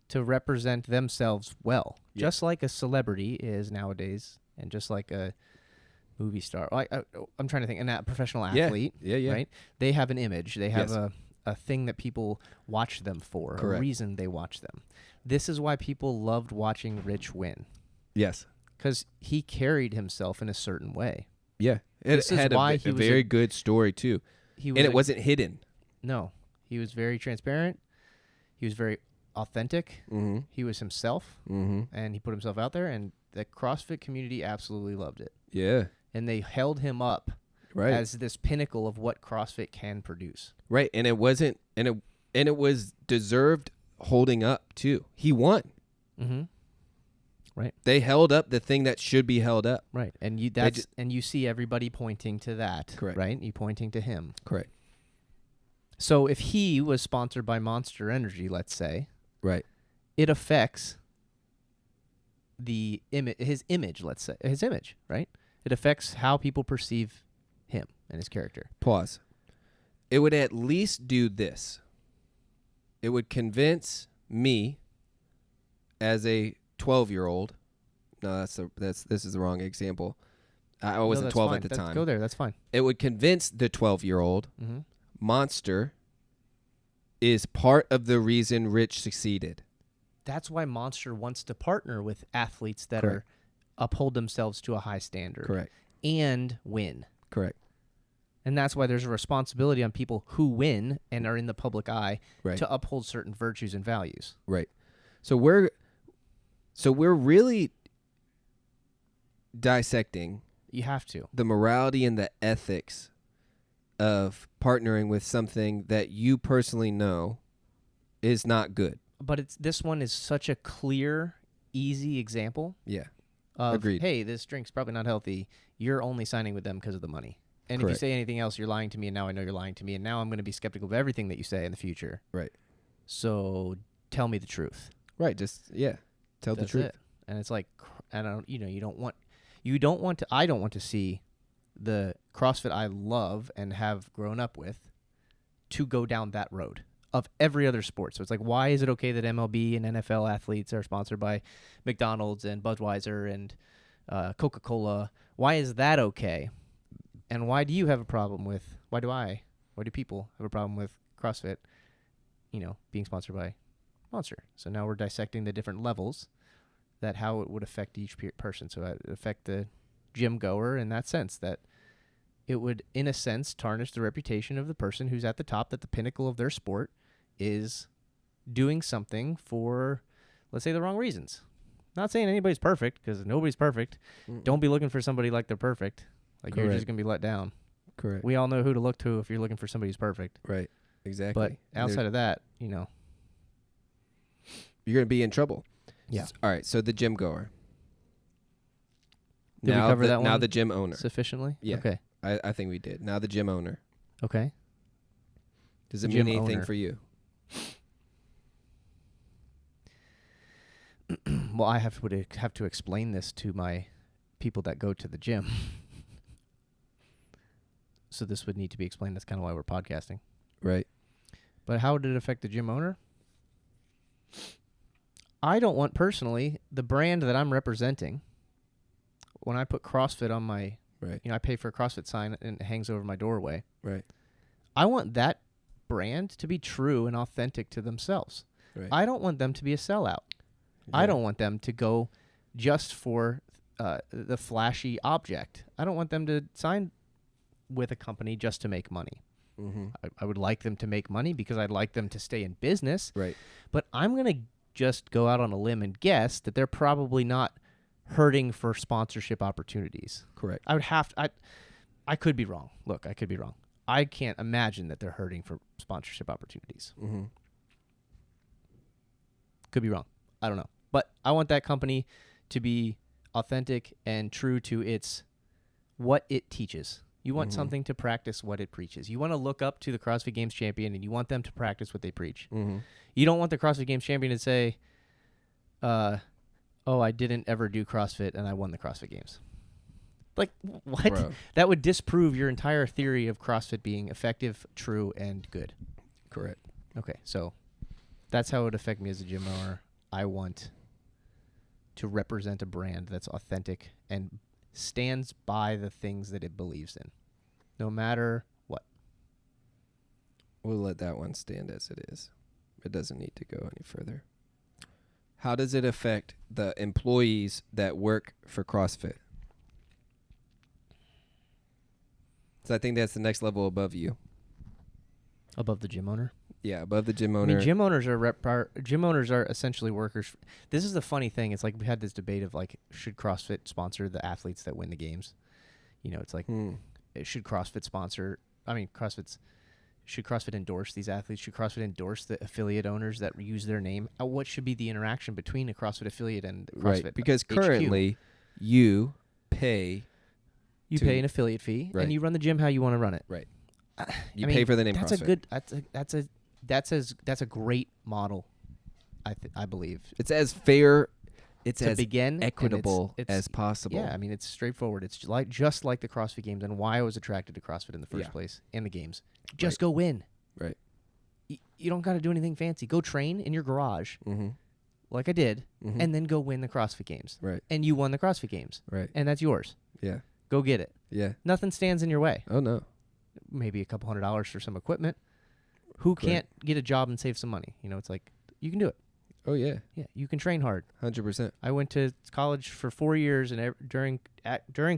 to represent themselves well. Yeah. Just like a celebrity is nowadays, and just like a movie star. I'm trying to think, a professional athlete, right? They have an image. They have a thing that people watch them for, Correct. A reason they watch them. This is why people loved watching Rich win. Yes. Because he carried himself in a certain way. Yeah. It had a very good story, too. And it wasn't hidden. No. He was very transparent. He was very authentic. Mm-hmm. He was himself. Mm-hmm. And he put himself out there. And the CrossFit community absolutely loved it. Yeah. And they held him up as this pinnacle of what CrossFit can produce. Right. And it wasn't, and it was deserved holding up, too. He won. Mm-hmm. Right. They held up the thing that should be held up. Right. And you see everybody pointing to that. Correct. Right? You pointing to him. Correct. So if he was sponsored by Monster Energy, let's say, right, it affects his image, right? It affects how people perceive him and his character. Pause. It would at least do this. It would convince me as a 12-year-old. No, this is the wrong example. I wasn't 12 fine. at the time. Go there. That's fine. It would convince the 12-year-old mm-hmm. Monster is part of the reason Rich succeeded. That's why Monster wants to partner with athletes that uphold themselves to a high standard. Correct. And win. Correct. And that's why there's a responsibility on people who win and are in the public eye to uphold certain virtues and values. Right. So we're really dissecting. You have to. The morality and the ethics of partnering with something that you personally know is not good. But this one is such a clear, easy example. Yeah. Of, agreed. Hey, this drink's probably not healthy. You're only signing with them because of the money. And if you say anything else, you're lying to me, and now I know you're lying to me, and now I'm going to be skeptical of everything that you say in the future. Right. So tell me the truth. Right. Just tell the truth. It. And it's like, I don't want to see the CrossFit I love and have grown up with to go down that road of every other sport. So it's like, why is it okay that MLB and NFL athletes are sponsored by McDonald's and Budweiser and Coca-Cola? Why is that okay? And why do you have a problem with, why do people have a problem with CrossFit, being sponsored by Monster? So now we're dissecting the different levels, that how it would affect each person. So it would affect the gym goer in that sense, that it would, in a sense, tarnish the reputation of the person who's at the top, that the pinnacle of their sport is doing something for, let's say, the wrong reasons. Not saying anybody's perfect, because nobody's perfect. Don't be looking for somebody like they're perfect. Like, you're just going to be let down. Correct. We all know who to look to if you're looking for somebody who's perfect. Right. Exactly. But outside of that, you're going to be in trouble. Yeah. All right. So the gym goer. Did we cover that one now the gym owner. Sufficiently? Yeah. Okay. I think we did. Now the gym owner. Okay. Does it Gym mean anything owner. for you? Well, I have to explain this to my people that go to the gym. So this would need to be explained. That's kind of why we're podcasting. Right. But how would it affect the gym owner? I don't want, personally, the brand that I'm representing, when I put CrossFit on my, right. I pay for a CrossFit sign and it hangs over my doorway. Right. I want that brand to be true and authentic to themselves. Right. I don't want them to be a sellout. Yeah. I don't want them to go just for the flashy object. I don't want them to sign with a company just to make money. Mm-hmm. I would like them to make money because I'd like them to stay in business. Right. But I'm going to just go out on a limb and guess that they're probably not hurting for sponsorship opportunities. Correct. I could be wrong. Look, I could be wrong. I can't imagine that they're hurting for sponsorship opportunities. Mm-hmm. Could be wrong. I don't know. But I want that company to be authentic and true to what it teaches. You want something to practice what it preaches. You want to look up to the CrossFit Games champion and you want them to practice what they preach. Mm-hmm. You don't want the CrossFit Games champion to say, oh, I didn't ever do CrossFit and I won the CrossFit Games. Like, what? Bro. That would disprove your entire theory of CrossFit being effective, true, and good. Correct. Okay, so that's how it would affect me as a gym owner. I want to represent a brand that's authentic and stands by the things that it believes in, no matter what. We'll let that one stand as it is. It doesn't need to go any further. How does it affect the employees that work for CrossFit? So I think that's the next level above you. Above the gym owner? Yeah, above the gym I owner. mean, gym owners are essentially workers. This is the funny thing. It's like we had this debate of like, should CrossFit sponsor the athletes that win the games? It's like, should CrossFit should CrossFit endorse these athletes? Should CrossFit endorse the affiliate owners that use their name? What should be the interaction between a CrossFit affiliate and CrossFit? Right, because HQ? currently you pay. You pay an affiliate fee, right. and you run the gym how you want to run it. Right. You pay for the name that's CrossFit. That's a great model. I believe It's as fair, it's to as begin, equitable it's as possible. Yeah, I mean, it's straightforward. It's just like the CrossFit Games and why I was attracted to CrossFit in the first place and the games. Just go win. Right. You don't got to do anything fancy. Go train in your garage, like I did, Mm-hmm. and then go win the CrossFit Games. Right. And you won the CrossFit Games. Right. And that's yours. Yeah. Go get it. Yeah. Nothing stands in your way. Oh, no. Maybe a couple $100 for some equipment. Who can't get a job and save some money? It's like, you can do it. Oh, yeah. Yeah, you can train hard. 100%. I went to college for 4 years, and during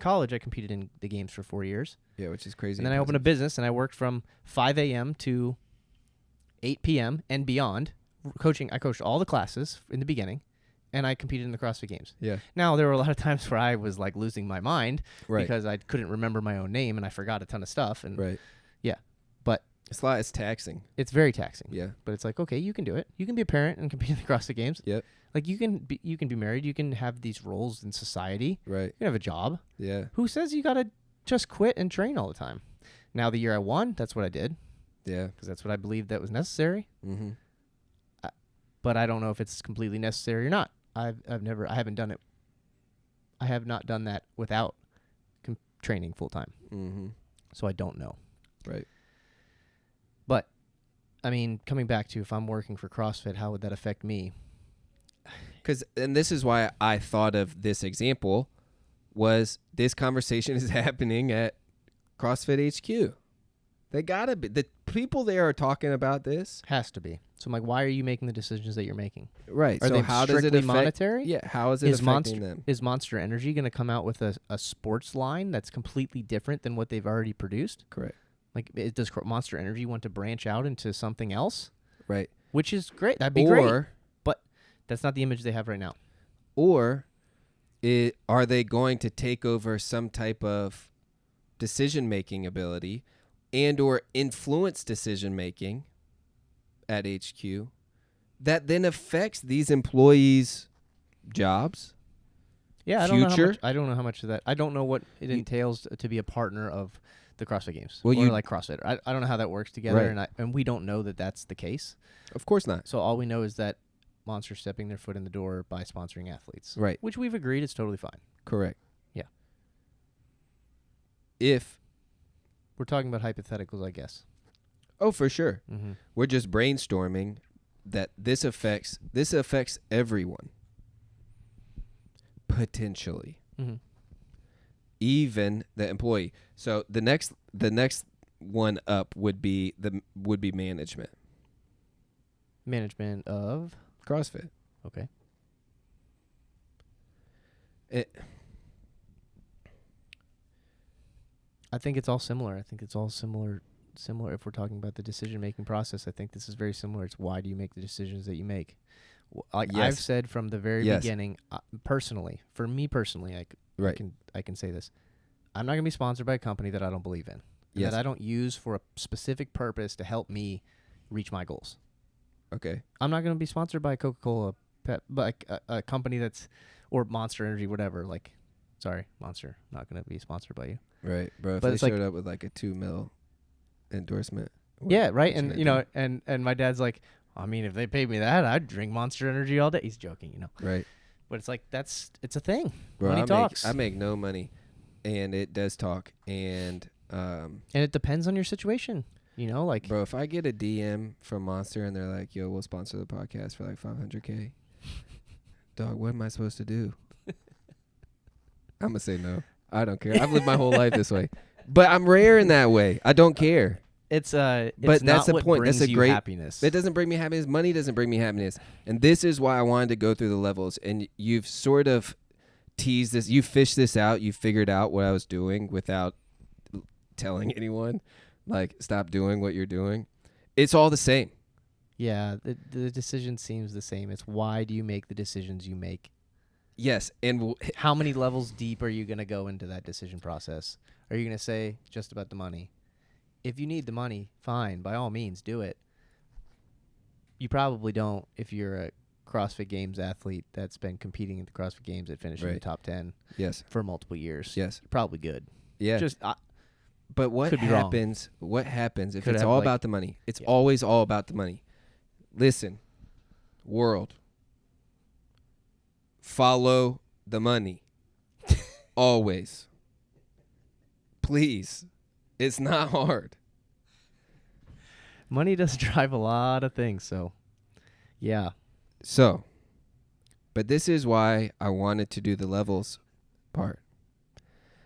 college, I competed in the games for 4 years. Yeah, which is crazy. And then I opened a business, and I worked from 5 a.m. to 8 p.m. and beyond. I coached all the classes in the beginning, and I competed in the CrossFit Games. Yeah. Now, there were a lot of times where I was like losing my mind Right. because I couldn't remember my own name, and I forgot a ton of stuff. And Right. yeah, but It's taxing. it's very taxing. Yeah. But it's like, okay, you can do it. You can be a parent and compete in the CrossFit Games. Yep. Like you can be married. You can have these roles in society. Right. You can have a job. Yeah. Who says you gotta just quit and train all the time? Now the year I won, that's what I did Yeah. because that's what I believed that was necessary. Mm-hmm. But I don't know if it's completely necessary or not. I have not done that without training full time. Mm-hmm. So I don't know. Right. But, I mean, coming back to if I'm working for CrossFit, how would that affect me? And this is why I thought of this example, was this conversation is happening at CrossFit HQ. They gotta be. The people there are talking about this. Has to be. So I'm like, why are you making the decisions that you're making? Right. Are so they how does it strictly affect, monetary? Yeah. How is it affecting them? Is Monster Energy going to come out with a sports line that's completely different than what they've already produced? Correct. Like, does Monster Energy want to branch out into something else? Right. Which is great. That'd be great. But that's not the image they have right now. Or are they going to take over some type of decision-making ability and or influence decision-making at HQ that then affects these employees' jobs? Yeah, I don't know how much of that. I don't know what it You- entails to be a partner of the CrossFit Games. Well, or you- like CrossFit. I don't know how that works together, Right. and we don't know that that's the case. Of course not. So all we know is that Monster's stepping their foot in the door by sponsoring athletes. Right. Which we've agreed is totally fine. Correct. Yeah. If We're talking about hypotheticals, I guess. Oh, for sure. Mm-hmm. We're just brainstorming that this affects everyone. Potentially. Mm-hmm. Even the employee. So the next one up would be management. Management of CrossFit. okay. I think it's all similar. Similar if we're talking about the decision-making process. I think this is very similar. It's why do you make the decisions that you make? Like Yes. I've said from the very Yes. beginning, personally, for me personally, Right. I can say this. I'm not going to be sponsored by a company that I don't believe in. Yes. That I don't use for a specific purpose to help me reach my goals. Okay. I'm not going to be sponsored by Coca-Cola, like a company that's, or Monster Energy, whatever. Like, sorry, Monster, not going to be sponsored by you. Right, bro. If But they it's like- showed up with like a $2 million endorsement. Yeah, right. what And you gonna and my dad's like, I mean, if they paid me that, I'd drink Monster Energy all day. He's joking, Right. But it's like it's a thing. Bro, Money talks. I make no money, and it does talk. And And it depends on your situation. Like bro, if I get a DM from Monster and they're like, "Yo, we'll sponsor the podcast for like $500K," dog, what am I supposed to do? I'm gonna say no. I don't care. I've lived my whole life this way, but I'm rare in that way. I don't care. it's But not that's the what point. brings That's a you great- happiness. It doesn't bring me happiness. Money doesn't bring me happiness. And this is why I wanted to go through the levels. And you've sort of teased this. You fished this out. You figured out what I was doing without telling anyone. Like, stop doing what you're doing. It's all the same. Yeah, the decision seems the same. It's why do you make the decisions you make? Yes. And How many levels deep are you going to go into that decision process? Are you going to say just about the money? If you need the money, fine, by all means, do it. You probably don't if you're a CrossFit Games athlete that's been competing at the CrossFit Games at finishing the Right. top 10 yes. for multiple years. Yes. You're probably good. Yeah. Just But what Could be wrong. happens? What happens if Could it's have, all like- about the money? It's Yeah. always all about the money. Listen, world, follow the money. Always. Please. It's not hard. money does drive a lot of things, so yeah. So, but this is why I wanted to do the levels part.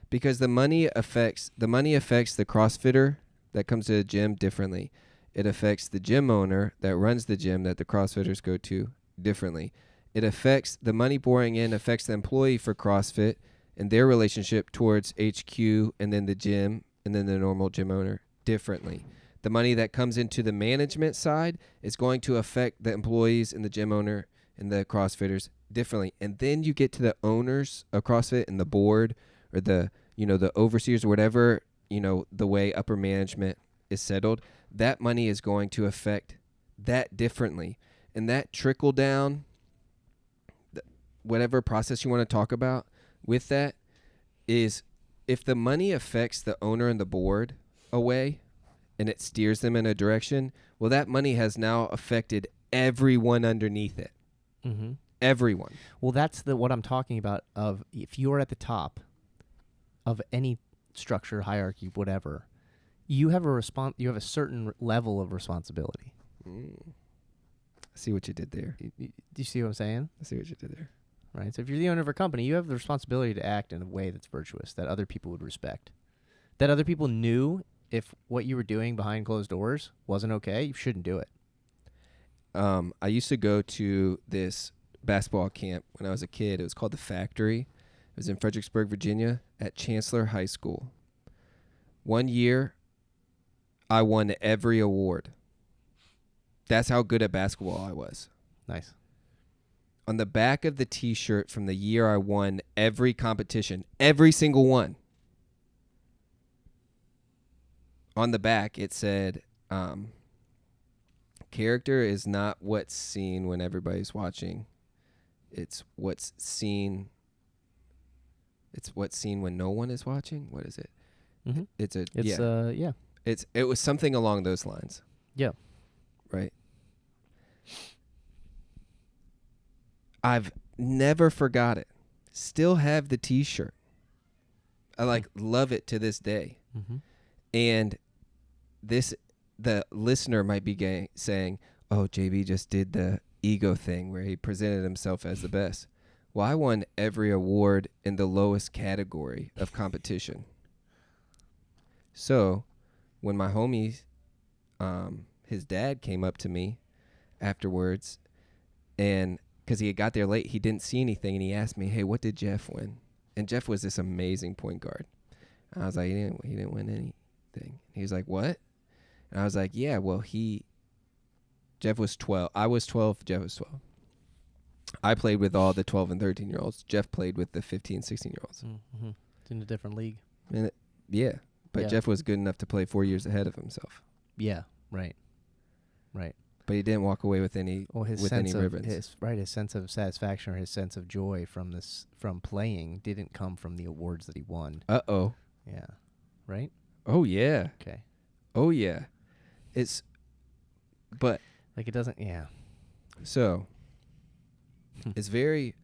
Because the money affects the CrossFitter that comes to the gym differently. It affects the gym owner that runs the gym that the CrossFitters go to differently. It affects the money pouring in, affects the employee for CrossFit and their relationship towards HQ and then the gym and then the normal gym owner differently. The money that comes into the management side is going to affect the employees and the gym owner and the CrossFitters differently. And then you get to the owners of CrossFit and the board or the overseers or whatever, the way upper management is settled. That money is going to affect that differently. And that trickle down, whatever process you want to talk about with that is if the money affects the owner and the board away and it steers them in a direction, well, that money has now affected everyone underneath it. Mm-hmm. Everyone. Well, that's what I'm talking about. Of if you're at the top of any structure, hierarchy, whatever, you have a certain level of responsibility. I see what you did there. Do you see what I'm saying? I see what you did there. Right. So if you're the owner of a company, you have the responsibility to act in a way that's virtuous, that other people would respect, that other people knew if what you were doing behind closed doors wasn't okay, you shouldn't do it. I used to go to this basketball camp when I was a kid. It was called The Factory. It was in Fredericksburg, Virginia, at Chancellor High School. One year, I won every award. That's how good at basketball I was. Nice. On the back of the T-shirt from the year I won every competition, every single one, on the back it said, character is not what's seen when everybody's watching. It's what's seen. It's what's seen when no one is watching. What is it? Mm-hmm. Yeah. It was something along those lines. Yeah. Right. I've never forgot it. Still have the T-shirt. I love it to this day. Mm-hmm. And the listener might be saying, "Oh, JB just did the ego thing where he presented himself as the best." Well, I won every award in the lowest category of competition. So, when my homie, his dad came up to me afterwards, and because he had got there late, he didn't see anything, and he asked me, "Hey, what did Jeff win?" And Jeff was this amazing point guard. I was like, he didn't win anything. He was like, "What?" And I was like, "Yeah, well, Jeff was 12. I was 12. Jeff was 12. I played with all the 12 and 13-year-olds. Jeff played with the 15, 16-year-olds. Mm-hmm. It's in a different league. But Jeff was good enough to play 4 years ahead of himself. Yeah, right. But he didn't walk away with any ribbons. His sense of satisfaction or his sense of joy from playing didn't come from the awards that he won. Uh-oh. Yeah. Right? Oh, yeah. Okay. Oh, yeah. But it doesn't, yeah. So, it's very...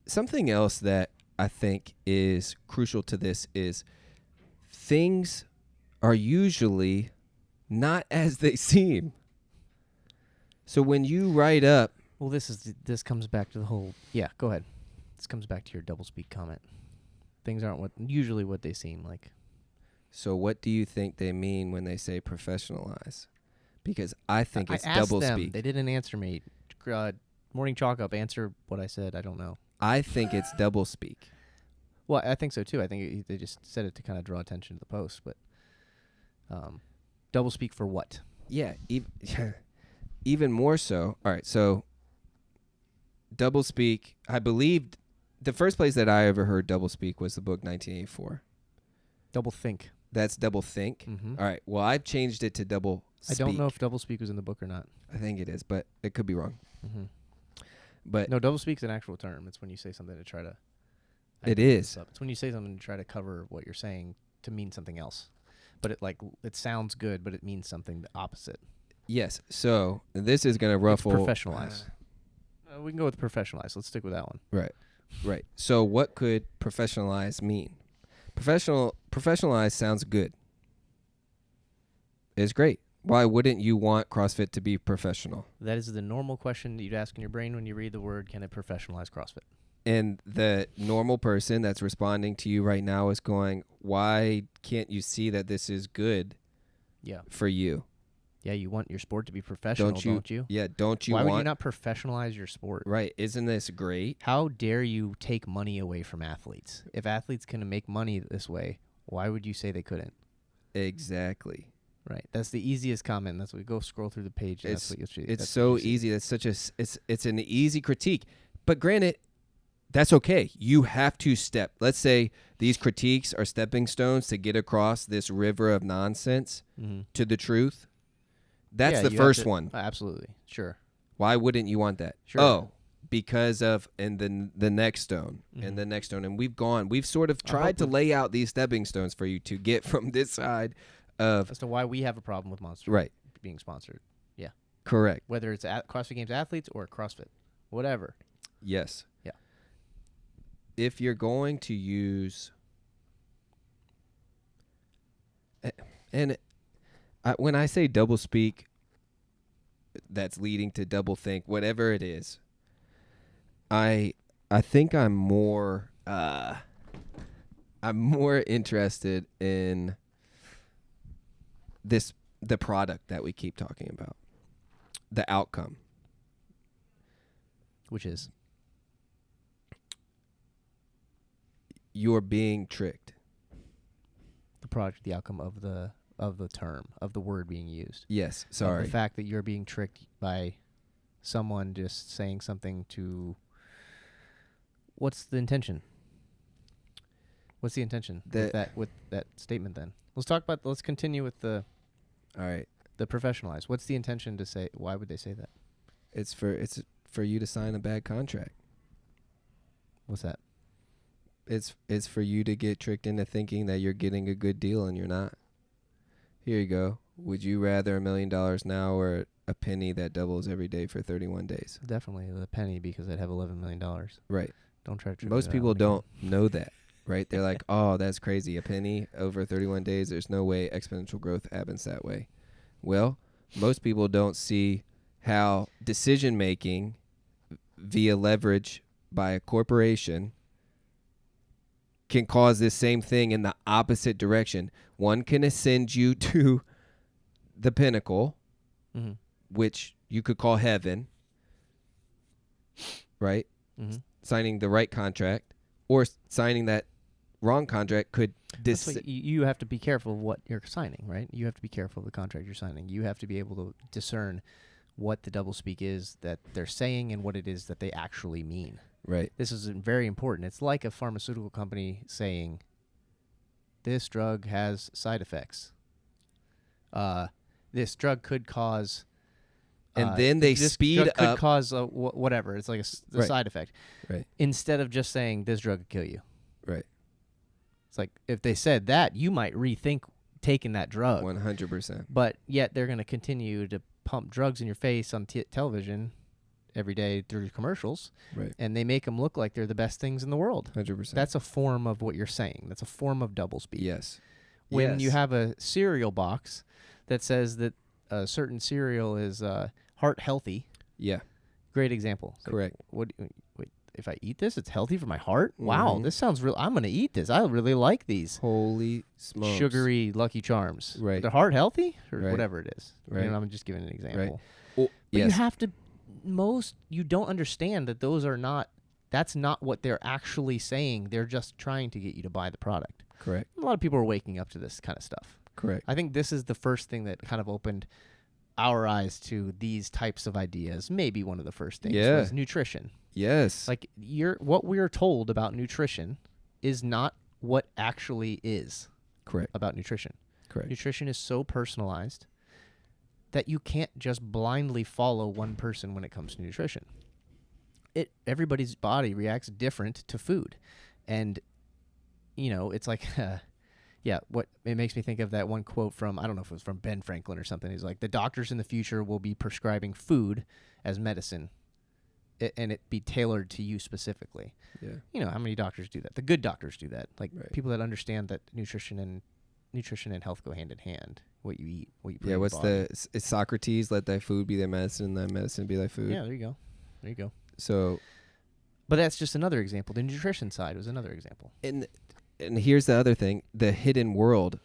something else that I think is crucial to this is things are usually not as they seem. So when you write up... Well, this comes back to the whole... Yeah, go ahead. This comes back to your doublespeak comment. Things aren't usually what they seem like. So what do you think they mean when they say professionalize? Because I think it's asked doublespeak. Them. They didn't answer me. Morning chalk up. Answer what I said. I don't know. I think it's doublespeak. Well, I think so too. I think they just said it to kind of draw attention to the post, but doublespeak for what? Yeah, even more so. All right, so doublespeak, I believe the first place that I ever heard doublespeak was the book 1984. Doublethink. That's doublethink? Mm-hmm. All right, well, I've changed it to doublespeak. I don't know if doublespeak was in the book or not. I think it is, but it could be wrong. Mm-hmm. But no, doublespeak's an actual term. It's when you say something to try to... It is. It's when you say something to try to cover what you're saying to mean something else. But it sounds good, but it means something the opposite. Yes. So this is going to ruffle... Professionalize. We can go with professionalize. Let's stick with that one. Right. So what could professionalize mean? Professionalize sounds good. It's great. Why wouldn't you want CrossFit to be professional? That is the normal question that you'd ask in your brain when you read the word, can it professionalize CrossFit? And the normal person that's responding to you right now is going, why can't you see that this is good for you? Yeah, you want your sport to be professional, don't you? Yeah, don't you Why would you not professionalize your sport? Right. Isn't this great? How dare you take money away from athletes? If athletes can make money this way, why would you say they couldn't? Exactly. Right. That's the easiest comment. That's what we go scroll through the page. And It's so easy. That's it's an easy critique. But granted, that's okay. You have to step. Let's say these critiques are stepping stones to get across this river of nonsense to the truth. That's the first one. Absolutely. Sure. Why wouldn't you want that? Sure. Oh, because of and then the next stone and the next stone. And we've sort of tried to lay out these stepping stones for you to get from this side of as to why we have a problem with Monster being sponsored. Yeah. Correct. Whether it's at CrossFit Games athletes or CrossFit. Whatever. Yes. Yeah. if you're going to use, and when I say double speak, that's leading to double think, whatever it is, I think I'm more interested in the product that we keep talking about, the outcome, which is you're being tricked. the product, the outcome of the term, of the word being used. Yes, Of sorry. the fact that you're being tricked by someone just saying something what's the intention? What's the intention with that statement then? Let's continue with the All right. the professionalized. What's the intention to say? Why would they say that? It's for you to sign a bad contract. What's that? It's for you to get tricked into thinking that you're getting a good deal and you're not. Here you go. Would you rather $1 million now or a penny that doubles every day for 31 days? Definitely the penny, because I'd have $11 million. Right. Don't try to trick Most me people with that one don't know that, right? They're like, oh, that's crazy. A penny over 31 days. There's no way exponential growth happens that way. Well, most people don't see how decision making via leverage by a corporation can cause this same thing in the opposite direction. One can ascend you to the pinnacle, again. which you could call heaven, right? Mm-hmm. Signing the right contract, or signing that wrong contract could That's why you have to be careful of what you're signing, right? You have to be careful of the contract you're signing. You have to be able to discern what the doublespeak is that they're saying and what it is that they actually mean. right. This is very important. It's like a pharmaceutical company saying, this drug has side effects. This drug could cause... And then they this speed drug could up. cause whatever. It's like a Right. side effect. Right. Instead of just saying, this drug could kill you. Right. It's like, if they said that, you might rethink taking that drug. 100%. But yet they're going to continue to pump drugs in your face on television every day through commercials. Right. And they make them look like they're the best things in the world. 100%. That's a form of what you're saying. That's a form of doublespeak. yes. When you Yes. have a cereal box that says that a certain cereal is heart healthy, Yeah. great example. It's like, Correct. wait, if I eat this, it's healthy for my heart? Wow, Mhm. this sounds real. I'm going to eat this. I really like these. Holy smokes. Sugary Lucky Charms. Right. The heart healthy? Or Right. whatever it is. Right. You know, I'm just giving an example. Oh, But yes. you have to, you don't understand that that's not what they're actually saying. They're just trying to get you to buy the product. Correct. A lot of people are waking up to this kind of stuff. Correct. I think this is the first thing that kind of opened our eyes to these types of ideas. Maybe one of the first things Yeah. was nutrition. Yes. Like what we're told about nutrition is not what actually is Correct. about nutrition. Correct. Nutrition is so personalized that you can't just blindly follow one person when it comes to nutrition. Everybody's body reacts different to food. And, it's like, what it makes me think of that one quote from, I don't know if it was from Ben Franklin or something. He's like, the doctors in the future will be prescribing food as medicine, and it be tailored to you specifically. Yeah. You know, how many doctors do that? The good doctors do that. Like Right. people that understand that nutrition and health go hand in hand. What you eat, what you put in Yeah. your What's body. it's Socrates, let thy food be thy medicine, and thy medicine be thy food. Yeah, there you go. So, But that's just another example. The nutrition side was another example. and here's the other thing, the hidden world.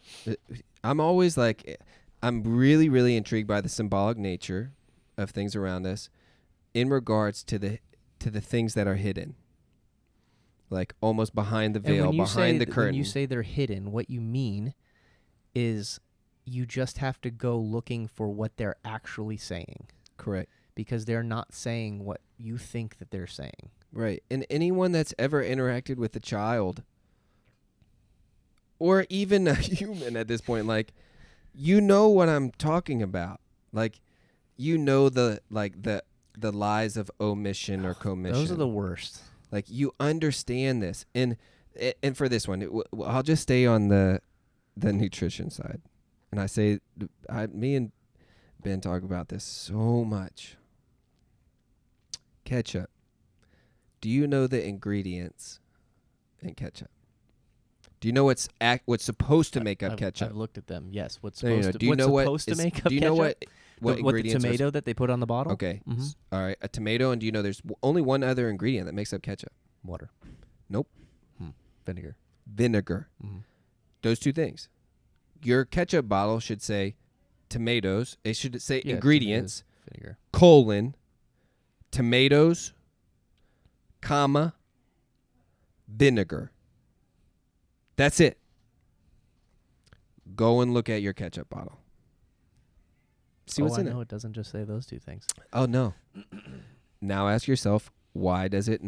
I'm always like, I'm really, really intrigued by the symbolic nature of things around us in regards to the things that are hidden. Like almost behind the veil, behind the curtain. When you say they're hidden, what you mean is you just have to go looking for what they're actually saying. Correct. Because they're not saying what you think that they're saying. Right. And anyone that's ever interacted with a child or even a human at this point, like, you know what I'm talking about. Like, the lies of omission or commission. Those are the worst. Like, you understand this. And for this one, I'll just stay on the nutrition side. And I say, me and Ben talk about this so much. Ketchup. Do you know the ingredients and ketchup? Do you know what's supposed to make up ketchup? I've looked at them. Yes. What's No, supposed do you what's know supposed to make up ketchup? Do you know what the ingredients tomato that they put on the bottle? Okay. Mm-hmm. All right. A tomato, and do you know there's only one other ingredient that makes up ketchup? Water. Nope. Vinegar. Vinegar. Mm-hmm. Those two things. Your ketchup bottle should say tomatoes. It should say ingredients, vinegar, colon, tomatoes, comma, vinegar. That's it. Go and look at your ketchup bottle. See what's in it. No, it doesn't just say those two things. Oh, no. Now ask yourself, why does it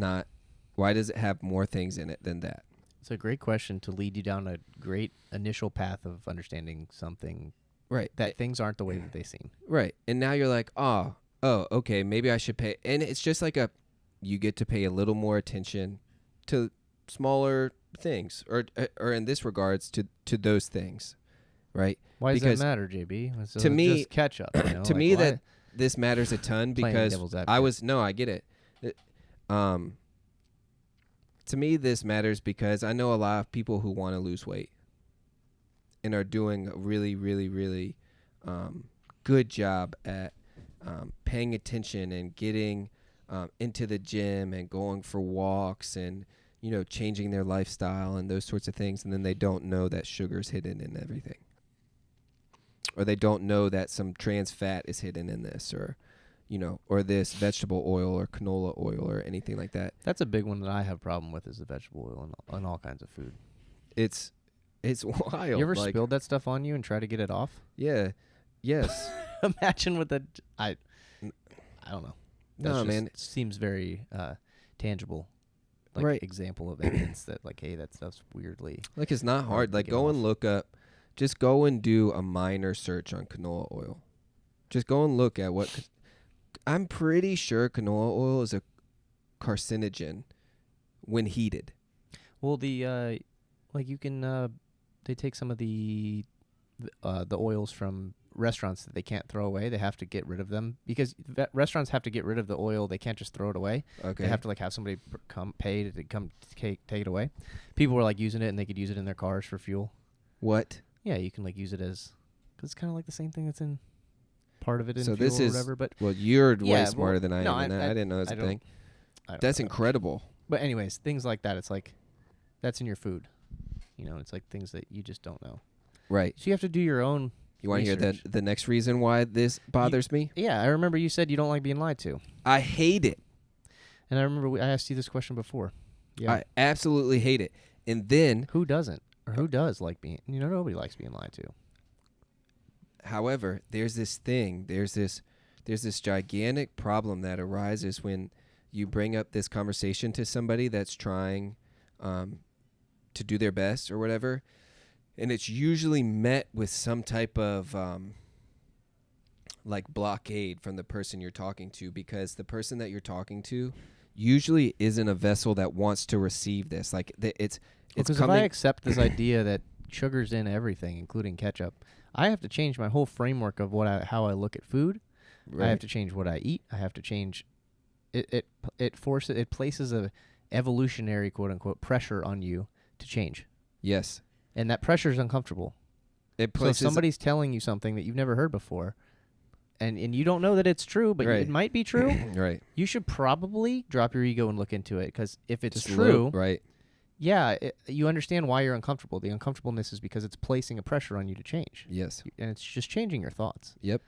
have more things in it than that? It's a great question to lead you down a great initial path of understanding something. Right. That things aren't the way that they seem. Right. And now you're like, oh, okay, maybe I should pay. And it's just like you get to pay a little more attention to smaller things, or in this regards to those things, right? Why does that matter, JB? To me, just ketchup. You know? To me, that this matters a ton because I get it. To me, this matters because I know a lot of people who want to lose weight and are doing a really, really, really good job at paying attention and getting into the gym and going for walks and, changing their lifestyle and those sorts of things. And then they don't know that sugar's hidden in everything. Or they don't know that some trans fat is hidden in this, or this vegetable oil or canola oil or anything like that. That's a big one that I have a problem with, is the vegetable oil in all kinds of food. It's wild. You ever spilled that stuff on you and try to get it off? Yeah. Yes. Imagine what that. I don't know. No, man. Seems very tangible. Right. Example of evidence that hey, that stuff's weirdly. It's not hard. Go and look up. Just go and do a minor search on canola oil. Just go and look at what. I'm pretty sure canola oil is a carcinogen when heated. Well, you can they take some of the oils from restaurants that they can't throw away. They have to get rid of them because restaurants have to get rid of the oil. They can't just throw it away. Okay. They have to have somebody pay to come take it away. People were using it, and they could use it in their cars for fuel. What? Yeah, you can use it as, because it's kind of the same thing that's in part of it in so fuel this or is, whatever. But you're way smarter than I am. I didn't know that's a thing. That's know. incredible. But anyways, things like that, it's that's in your food. It's things that you just don't know. Right. So you have to do your own. You want to hear the next reason why this bothers me? Yeah, I remember you said you don't like being lied to. I hate it. And I remember I asked you this question before. Yeah. I absolutely hate it. And then who doesn't? Or who does like being? Nobody likes being lied to. However, there's this thing. There's this gigantic problem that arises when you bring up this conversation to somebody that's trying to do their best or whatever. And it's usually met with some type of blockade from the person you're talking to, because the person that you're talking to usually isn't a vessel that wants to receive this. It's because if I accept this idea that sugar's in everything, including ketchup, I have to change my whole framework of how I look at food. Right. I have to change what I eat. I have to change it. It places a evolutionary quote unquote pressure on you to change. Yes. And that pressure is uncomfortable. So if somebody's telling you something that you've never heard before, and you don't know that it's true, but it might be true, right? You should probably drop your ego and look into it, because if it's true, right? Yeah, you understand why you're uncomfortable. The uncomfortableness is because it's placing a pressure on you to change. Yes. And it's just changing your thoughts. Yep.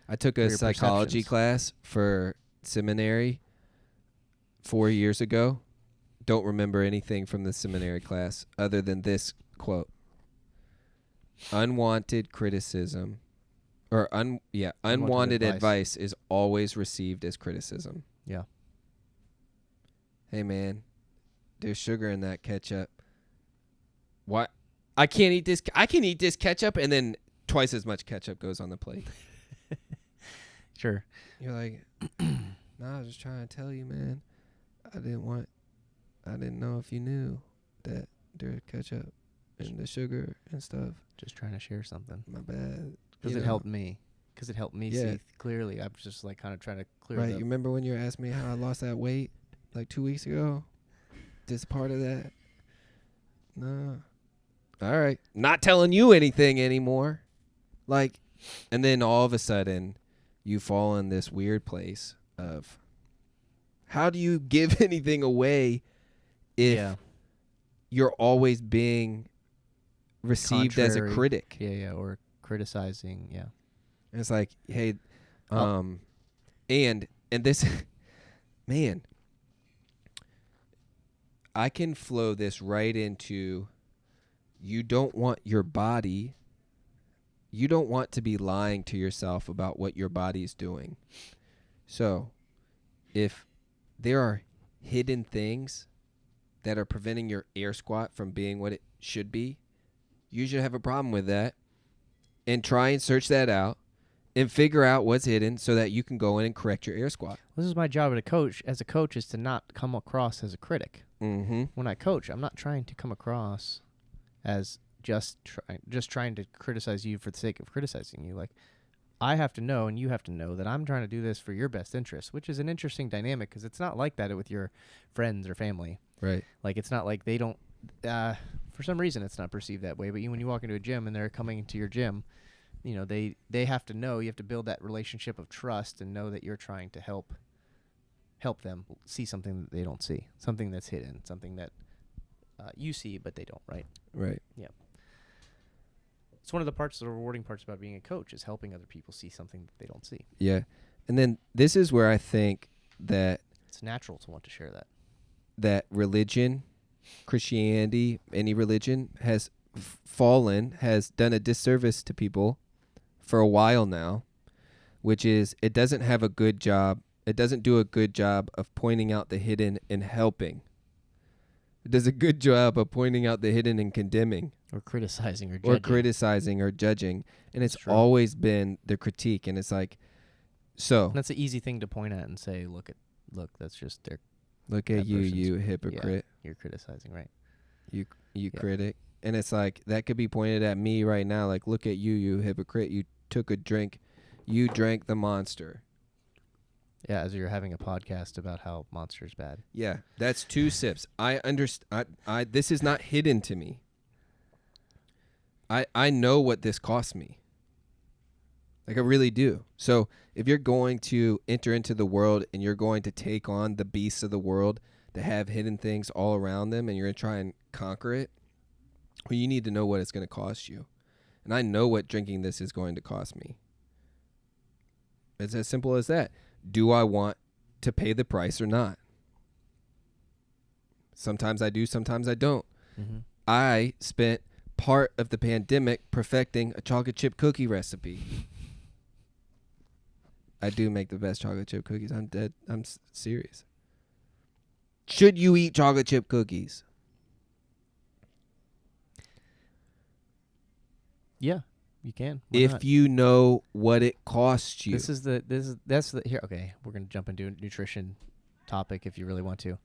I took a psychology class for seminary 4 years ago. Don't remember anything from the seminary class other than this quote. Unwanted criticism, or unwanted advice is always received as criticism. Yeah. Hey man, there's sugar in that ketchup. Why? I can't eat this. I can eat this ketchup, and then twice as much ketchup goes on the plate. Sure. You're like, no, I was just trying to tell you, man. I didn't know if you knew that there's ketchup and the sugar and stuff. Just trying to share something. My bad. Because it helped me. Because it helped me see clearly. I'm just kind of trying to clear it up. Right. You remember when you asked me how I lost that weight 2 weeks ago? This part of that. No. All right. Not telling you anything anymore. Like, and then all of a sudden you fall in this weird place of how do you give anything away if you're always being received as a critic? Yeah, or criticizing, yeah. And it's like, hey, and this, man, I can flow this right into you don't want your body, you don't want to be lying to yourself about what your body's doing. So if there are hidden things that are preventing your air squat from being what it should be, you should have a problem with that and try and search that out and figure out what's hidden so that you can go in and correct your air squat. This is my job as a coach is to not come across as a critic. Mm-hmm. When I coach, I'm not trying to come across as just trying to criticize you for the sake of criticizing you. Like, I have to know and you have to know that I'm trying to do this for your best interest, which is an interesting dynamic because it's not like that with your friends or family. Right. Like, it's not like they don't, for some reason it's not perceived that way, but when you walk into a gym and they're coming into your gym, you know, they have to know, you have to build that relationship of trust and know that you're trying to help them see something that they don't see, something that's hidden, something that you see but they don't, right? Right. Yeah. It's one of the rewarding parts about being a coach is helping other people see something that they don't see. Yeah. And then this is where I think that it's natural to want to share that. That religion, Christianity, any religion has has done a disservice to people for a while now, which is it doesn't have a good job. It doesn't do a good job of pointing out the hidden and helping. It does a good job of pointing out the hidden and condemning. Or criticizing or judging. And it's always been the critique. And it's like, so. And that's an easy thing to point at and say, look, that's just their. Look at you hypocrite. Yeah, you're criticizing, right? You critic. And it's like, that could be pointed at me right now. Like, look at you hypocrite. You took a drink. You drank the Monster. Yeah, as you're having a podcast about how Monster's bad. Yeah, that's 2 sips. I understand. This is not hidden to me. I know what this cost me. Like, I really do. So if you're going to enter into the world and you're going to take on the beasts of the world that have hidden things all around them and you're going to try and conquer it, well, you need to know what it's going to cost you. And I know what drinking this is going to cost me. It's as simple as that. Do I want to pay the price or not? Sometimes I do, sometimes I don't. Mm-hmm. I spent part of the pandemic perfecting a chocolate chip cookie recipe. I do make the best chocolate chip cookies. I'm dead. I'm serious. Should you eat chocolate chip cookies? Yeah, you can. Why if not? You know what it costs you. That's the here. Okay, we're gonna jump into a nutrition topic if you really want to.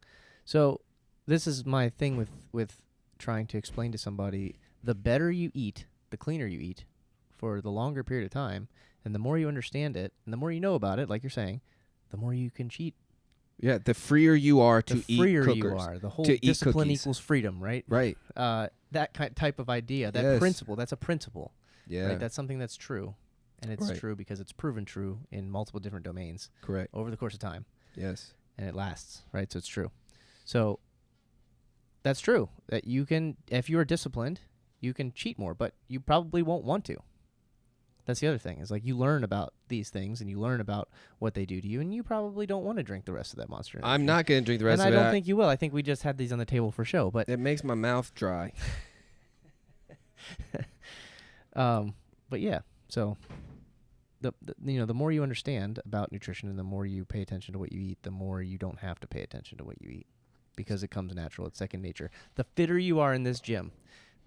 So this is my thing with trying to explain to somebody: the better you eat, the cleaner you eat, for the longer period of time, and the more you understand it, and the more you know about it, like you're saying, the more you can cheat. Yeah, the freer you are to eat freer cookers. You are. The whole to discipline eat equals freedom, right? Right. That type of idea, that principle, that's a principle. Yeah. Right? That's something that's true. And it's true because it's proven true in multiple different domains. Correct. Over the course of time. Yes. And it lasts, right? So it's true. So that's true. That you can, if you are disciplined, you can cheat more, but you probably won't want to. That's the other thing. Is like you learn about these things and you learn about what they do to you, and you probably don't want to drink the rest of that Monster Energy. I'm not going to drink the rest of it. And I don't think you will. I think we just had these on the table for show, but it makes my mouth dry. But yeah, so the more you understand about nutrition and the more you pay attention to what you eat, the more you don't have to pay attention to what you eat because it comes natural. It's second nature. The fitter you are in this gym,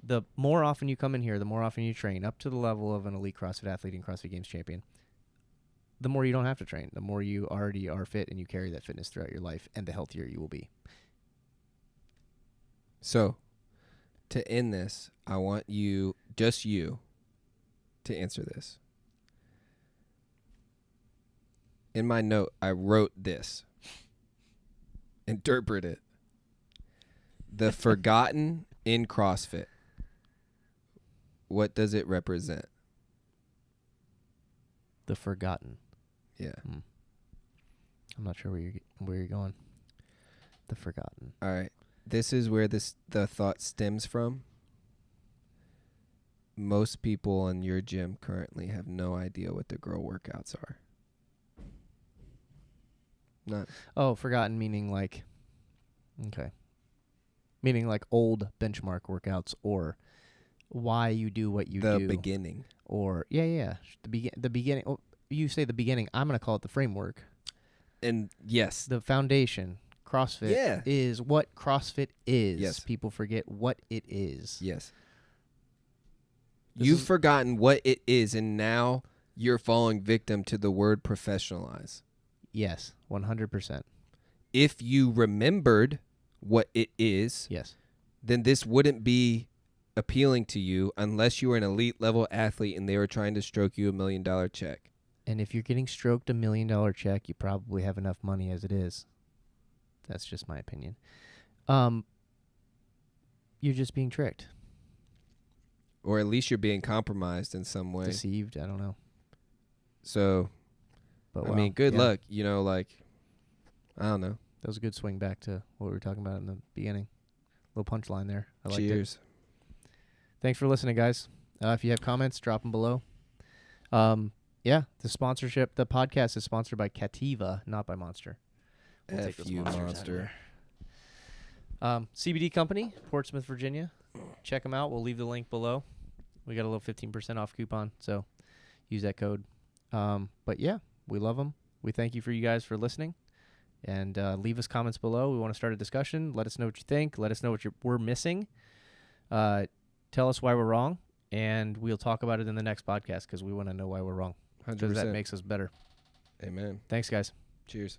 the more often you come in here, the more often you train up to the level of an elite CrossFit athlete and CrossFit Games champion, the more you don't have to train, the more you already are fit and you carry that fitness throughout your life, and the healthier you will be. So, to end this, I want you, just you, to answer this. In my note, I wrote this. Interpret it. The forgotten in CrossFit, what does it represent? The forgotten. Yeah. I'm not sure where you're going. The forgotten. All right. This is where the thought stems from. Most people in your gym currently have no idea what the girl workouts are. Not. Oh, forgotten meaning like, okay. Meaning like old benchmark workouts or why you do what you do. The beginning. Or, yeah. The beginning. Oh, you say the beginning. I'm going to call it the framework. And yes. The foundation. CrossFit is what CrossFit is. Yes. People forget what it is. Yes. You've forgotten what it is, and now you're falling victim to the word professionalize. Yes, 100%. If you remembered what it is, yes, then this wouldn't be appealing to you unless you were an elite level athlete and they were trying to stroke you $1 million check. And if you're getting stroked $1 million check, you probably have enough money as it is. That's just my opinion. You're just being tricked. Or at least you're being compromised in some way. Deceived, I don't know. So, But I mean, good luck. You know, like, I don't know. That was a good swing back to what we were talking about in the beginning. Little punchline there. I liked Cheers. it. Thanks for listening, guys. If you have comments, drop them below. The sponsorship, the podcast is sponsored by Cativa, not by Monster. We'll take those Monster. CBD company, Portsmouth, Virginia. Check them out. We'll leave the link below. We got a little 15% off coupon, so use that code. But yeah, we love them. We thank you for you guys for listening, and leave us comments below. We want to start a discussion. Let us know what you think. Let us know what we're missing. Tell us why we're wrong, and we'll talk about it in the next podcast because we want to know why we're wrong. 100%. Because that makes us better. Amen. Thanks, guys. Cheers.